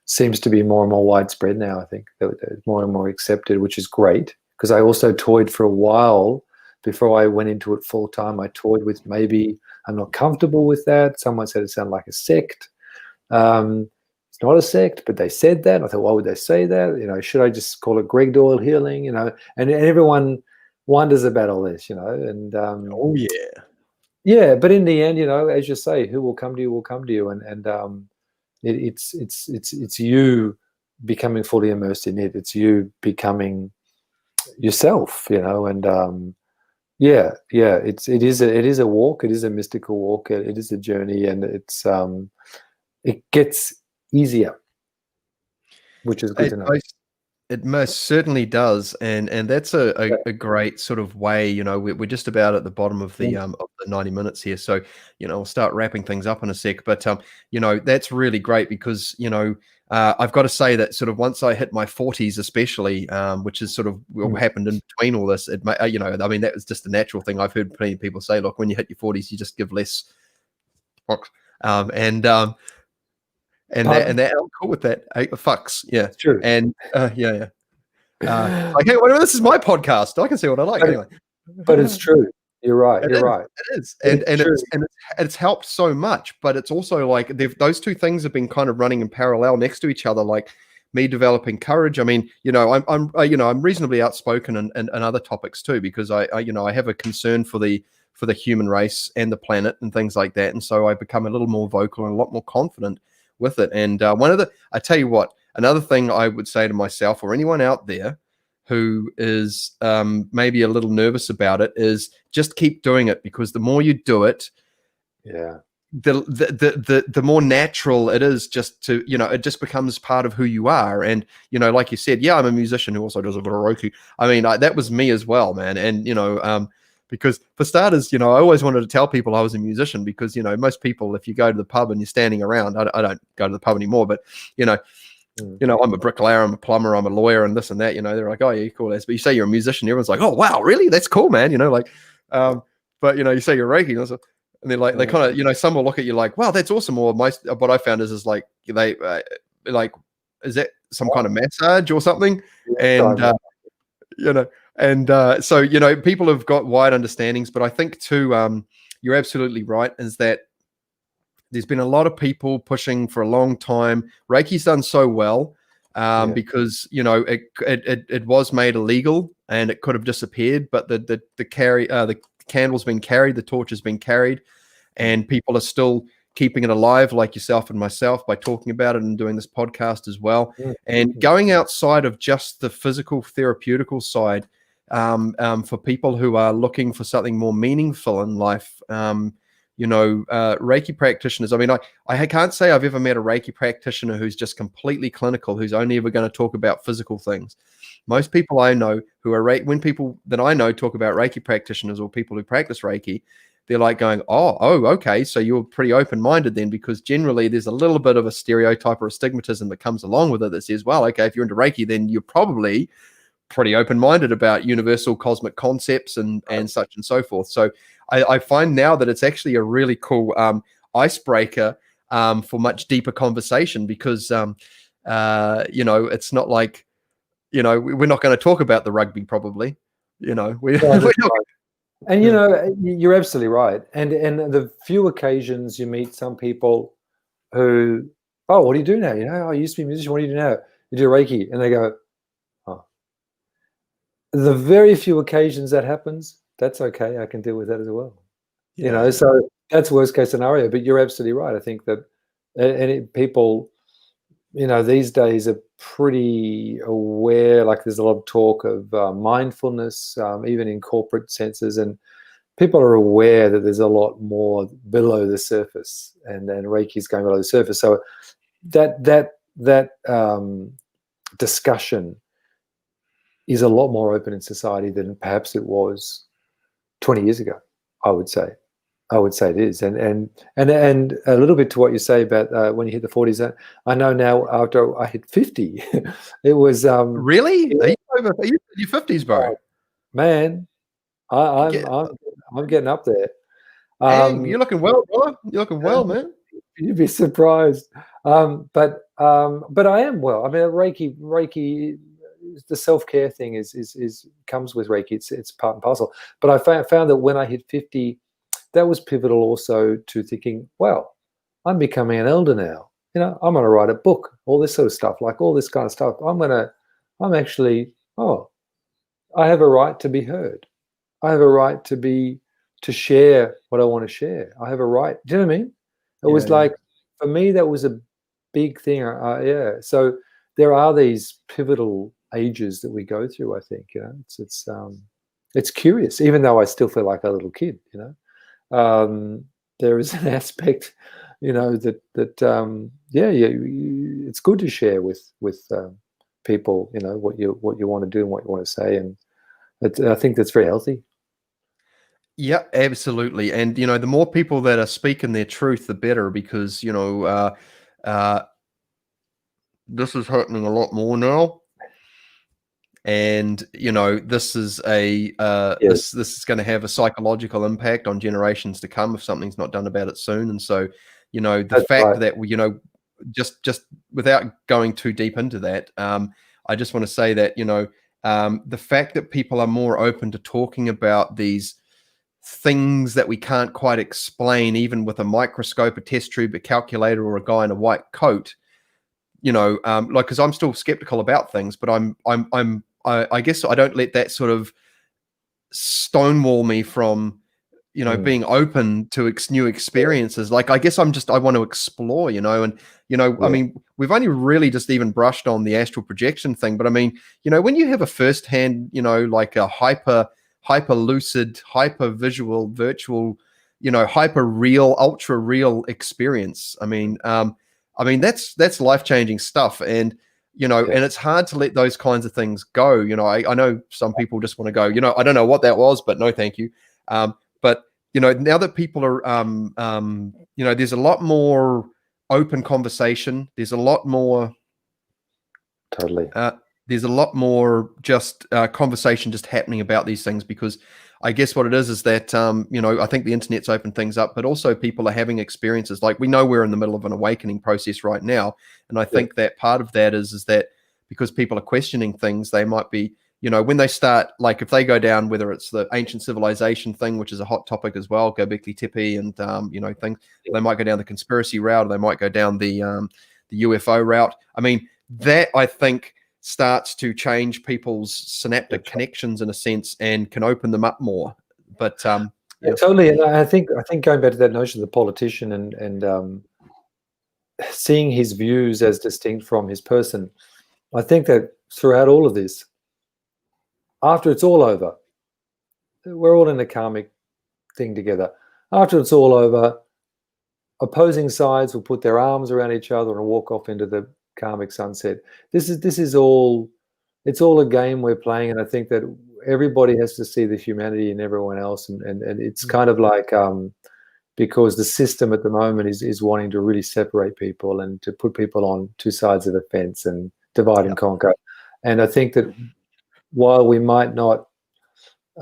seems to be more and more widespread now. I think it's more and more accepted, which is great. Because I also toyed for a while before I went into it full time. I toyed with, maybe I'm not comfortable with that. Someone said it sounded like a sect. It's not a sect, but they said that. I thought, why would they say that? Should I just call it Greg Doyle healing? And everyone wonders about all this. And oh yeah, yeah. But in the end, as you say, who will come to you will come to you, and it's you becoming fully immersed in it. It's you becoming yourself, and it is a walk. It is a mystical walk. It is a journey, and it gets easier, which is good to know. It most certainly does, and that's a great sort of way. We're just about at the bottom of the 90 minutes here, so we'll start wrapping things up in a sec. But that's really great because I've got to say that sort of once I hit my 40s, especially, which is sort of what happened in between all this, I mean, that was just a natural thing. I've heard plenty of people say, look, when you hit your 40s, you just give less. And that I'm cool with that. Fucks, yeah, it's true. And okay, well, this is my podcast. I can say what I like anyway. But it's true. You're right. You're right. It is, and it's helped so much. But it's also like those two things have been kind of running in parallel next to each other. Like me developing courage. I mean, I'm reasonably outspoken and other topics too, because I have a concern for the human race and the planet and things like that. And so I become a little more vocal and a lot more confident with it. And I tell you what, another thing I would say to myself or anyone out there who is maybe a little nervous about it is just keep doing it, because the more you do it, the more natural it is, just to, it just becomes part of who you are. And like you said, yeah, I'm a musician who also does a bit of Reiki. I mean, that was me as well, man. And because for starters, I always wanted to tell people I was a musician, because most people, if you go to the pub and you're standing around, I don't go to the pub anymore, but I'm a bricklayer, I'm a plumber, I'm a lawyer, and this and that. They're like, oh yeah, cool. But you say you're a musician, everyone's like, oh wow, really? That's cool, man. But you say you're Reiki, and they're like, they kind of, some will look at you like, wow, that's awesome. Or most of what I found is like they like, is that some kind of massage or something? And so people have got wide understandings. But I think too, you're absolutely right, is that there's been a lot of people pushing for a long time. Reiki's done so well because it was made illegal and it could have disappeared, but the candle's been carried, the torch has been carried, and people are still keeping it alive, like yourself and myself, by talking about it and doing this podcast as well. And going outside of just the physical therapeutical side, for people who are looking for something more meaningful in life, Reiki practitioners. I mean, I can't say I've ever met a Reiki practitioner who's just completely clinical, who's only ever going to talk about physical things. Most people I know who are when people that I know talk about Reiki practitioners or people who practice Reiki, they're like going, oh, okay, so you're pretty open-minded then, because generally there's a little bit of a stereotype or a stigmatism that comes along with it that says, well, okay, if you're into Reiki, then you're probably pretty open-minded about universal cosmic concepts and such and so forth. So I find now that it's actually a really cool icebreaker for much deeper conversation, because it's not like, we're not going to talk about the rugby probably, we're not. And you're absolutely right. And the few occasions you meet some people who, oh, what do you do now? I used to be a musician. What do you do now? You do Reiki, and they go, oh. The very few occasions that happens, that's okay. I can deal with that as well. So that's worst case scenario. But you're absolutely right. I think that people, these days are pretty aware. Like, there's a lot of talk of mindfulness, even in corporate senses, and people are aware that there's a lot more below the surface, and Reiki is going below the surface. So that discussion is a lot more open in society than perhaps it was 20 years ago. I would say it is, and a little bit to what you say about when you hit the 40s. I know now, after I hit 50, it was really. Are you in your 50s, bro? Man, I'm getting up there. You're looking well, brother. You're looking well, man. You'd be surprised. But I am well. I mean, Reiki, the self-care thing is comes with Reiki. It's part and parcel. But I found that when I hit 50, that was pivotal also to thinking, well, I'm becoming an elder now. I'm going to write a book, all this sort of stuff, like all this kind of stuff. I have a right to be heard. I have a right to share what I want to share. I have a right. Do you know what I mean? It was like, for me, that was a big thing. So there are these pivotal ages that we go through. I think it's curious, even though I still feel like a little kid. There is an aspect, it's good to share with people, what you want to do and what you want to say, and I think that's very healthy. Yeah, absolutely. And the more people that are speaking their truth, the better, because this is happening a lot more now. And this is this is going to have a psychological impact on generations to come if something's not done about it soon. And so the fact that we just without going too deep into that, I just want to say that the fact that people are more open to talking about these things that we can't quite explain, even with a microscope, a test tube, a calculator, or a guy in a white coat, because I'm still skeptical about things, but I guess I don't let that sort of stonewall me from, being open to new experiences. Like, I guess I want to explore, I mean, we've only really just even brushed on the astral projection thing, but I mean, when you have a firsthand, like a hyper lucid, hyper visual, virtual hyper real, ultra real experience. I mean, that's life-changing stuff. And, and it's hard to let those kinds of things go. I know some people just want to go, I don't know what that was, but no, thank you. But, now that people are, there's a lot more open conversation. There's a lot more, Totally. There's a lot more just conversation just happening about these things, because I guess what it is that, I think the internet's opened things up, but also people are having experiences. Like, we know we're in the middle of an awakening process right now. And I think that part of that is that because people are questioning things, they might be, when they start, like if they go down, whether it's the ancient civilization thing, which is a hot topic as well, Göbekli Tepe and, things, they might go down the conspiracy route, or they might go down the UFO route. I mean, that I think starts to change people's synaptic connections in a sense, and can open them up more. But totally. And I think going back to that notion of the politician and seeing his views as distinct from his person, I think that throughout all of this, after it's all over, we're all in a karmic thing together. After it's all over, opposing sides will put their arms around each other and walk off into the karmic sunset. This is all, it's all a game we're playing, and I think that everybody has to see the humanity in everyone else, and it's kind of like because the system at the moment is wanting to really separate people and to put people on two sides of the fence and divide and conquer. And I think that while we might not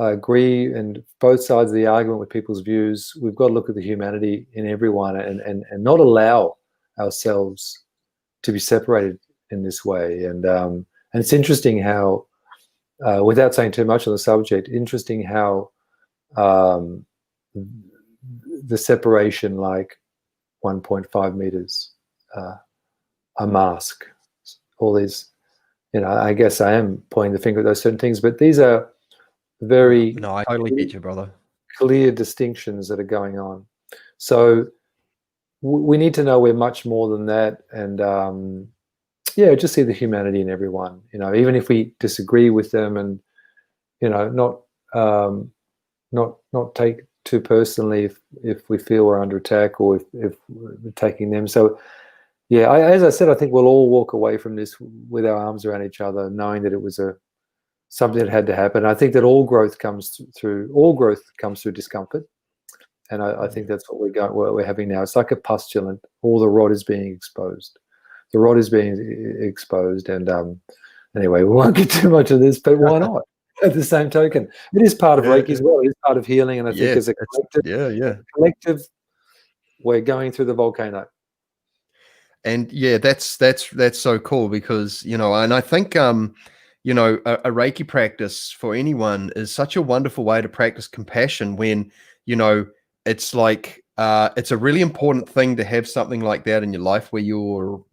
agree and both sides of the argument with people's views, we've got to look at the humanity in everyone and not allow ourselves to be separated in this way. And it's interesting how, without saying too much on the subject, interesting how the separation, like 1.5 meters, a mask, all these, I guess I am pointing the finger at those certain things, but these are very no, I totally get you, brother. Clear distinctions that are going on. So we need to know we're much more than that, and just see the humanity in everyone. Even if we disagree with them, and not take too personally if we feel we're under attack, or if we're taking them. So as I said, I think we'll all walk away from this with our arms around each other, knowing that it was something that had to happen. I think that all growth comes through discomfort. And I think that's what we're having now. It's like a pustulant. All the rot is being exposed. The rot is being exposed. And anyway, we won't get too much of this, but why not? At the same token, it is part of Reiki as well. It is part of healing. And I think as a collective, we're going through the volcano. And that's so cool, because, and I think, a Reiki practice for anyone is such a wonderful way to practice compassion when, it's like, it's a really important thing to have something like that in your life where you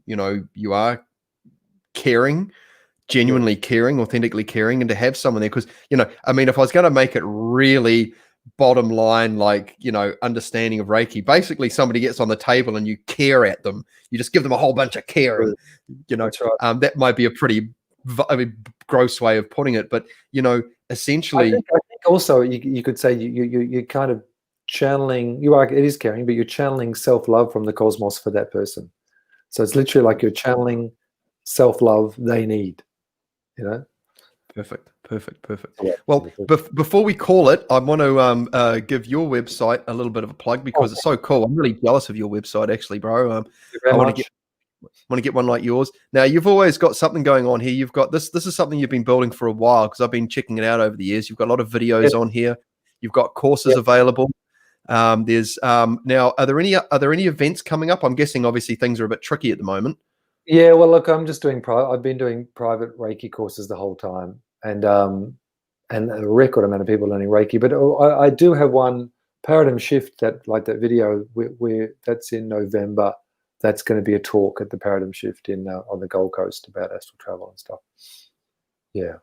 are caring, genuinely caring, authentically caring, and to have someone there. Because, if I was going to make it really bottom line, like, understanding of Reiki, basically somebody gets on the table and you care at them. You just give them a whole bunch of care. And, That's right. That might be a pretty gross way of putting it, but, essentially. I think also you could say you kind of channeling, it is caring, but you're channeling self-love from the cosmos for that person. So it's literally like you're channeling self-love they need, Perfect. Yeah. Well, before we call it, I want to give your website a little bit of a plug, because it's so cool. I'm really jealous of your website, actually, bro. I want to get one like yours. Now, you've always got something going on here. You've got this is something you've been building for a while, because I've been checking it out over the years. You've got a lot of videos on here. You've got courses available. There's now, are there any events coming up? I'm guessing obviously things are a bit tricky at the moment. Yeah, well, look, I'm just I've been doing private Reiki courses the whole time, and a record amount of people learning Reiki. But I do have one paradigm shift, that video where that's in November. That's going to be a talk at the Paradigm Shift on the Gold Coast about astral travel and stuff. Yeah.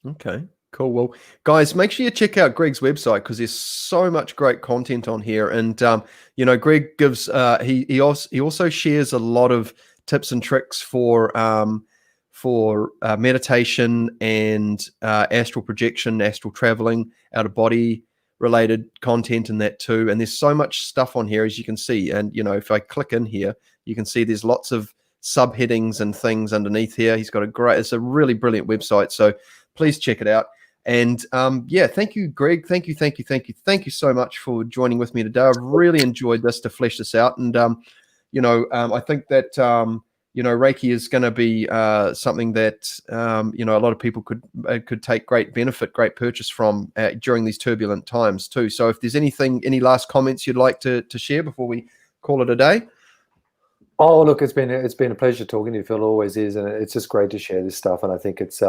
Okay, cool. Well, guys, make sure you check out Greg's website, because there's so much great content on here. And Greg gives he also shares a lot of tips and tricks for meditation and astral projection, astral traveling, out of body related content in that too. And there's so much stuff on here, as you can see. And, you know, if I click in here, you can see there's lots of subheadings and things underneath here. He's got it's a really brilliant website. So please check it out. And yeah, thank you, Greg. Thank you so much for joining with me today. I've really enjoyed this to flesh this out. And, you know, I think that, you know, Reiki is going to be something that, you know, a lot of people could take great benefit, great purchase from during these turbulent times too. So if there's any last comments you'd like to share before we call it a day? Oh, look, it's been a pleasure talking to you, Phil. It always is, and it's just great to share this stuff. And I think it's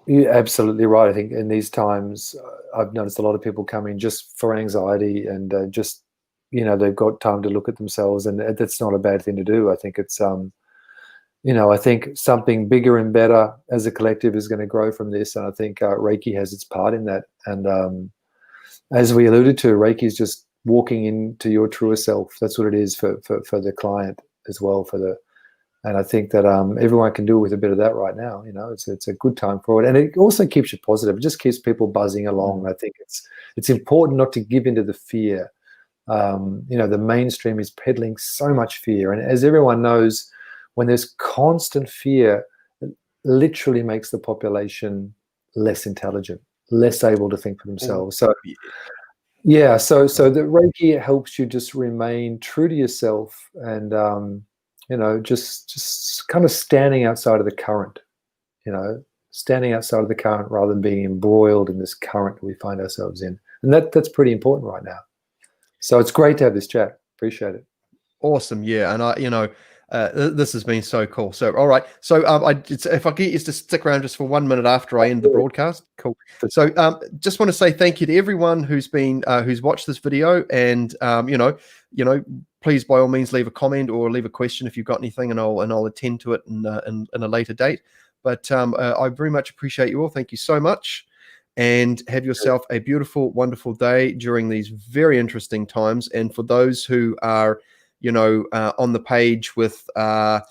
you're absolutely right. I think in these times, I've noticed a lot of people come in just for anxiety and just, you know, they've got time to look at themselves, and that's not a bad thing to do. I think it's you know, I think something bigger and better as a collective is going to grow from this, and I think Reiki has its part in that. And as we alluded to, Reiki is just walking into your truer self. That's what it is for the client as well. And I think that everyone can do with a bit of that right now. You know, it's a good time for it, and it also keeps you positive. It just keeps people buzzing along. I think it's important not to give into the fear. You know, the mainstream is peddling so much fear, and as everyone knows, when there's constant fear, it literally makes the population less intelligent, less able to think for themselves. So yeah, so the Reiki helps you just remain true to yourself, and you know, just kind of standing outside of the current, you know, standing outside of the current rather than being embroiled in this current we find ourselves in. And that's pretty important right now. So it's great to have this chat. Appreciate it. Awesome. Yeah. And you know, this has been so cool. So, all right. So if I get you to stick around just for 1 minute after I end the broadcast. Cool. So just want to say thank you to everyone who's watched this video, and, you know, please, by all means, leave a comment or leave a question if you've got anything, and I'll attend to it in a later date. But I very much appreciate you all. Thank you so much, and have yourself a beautiful, wonderful day during these very interesting times. And for those who are, you know, on the page with, I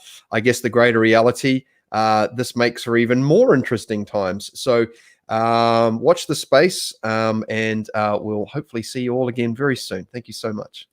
guess, the greater reality, this makes for even more interesting times. So watch the space, and we'll hopefully see you all again very soon. Thank you so much.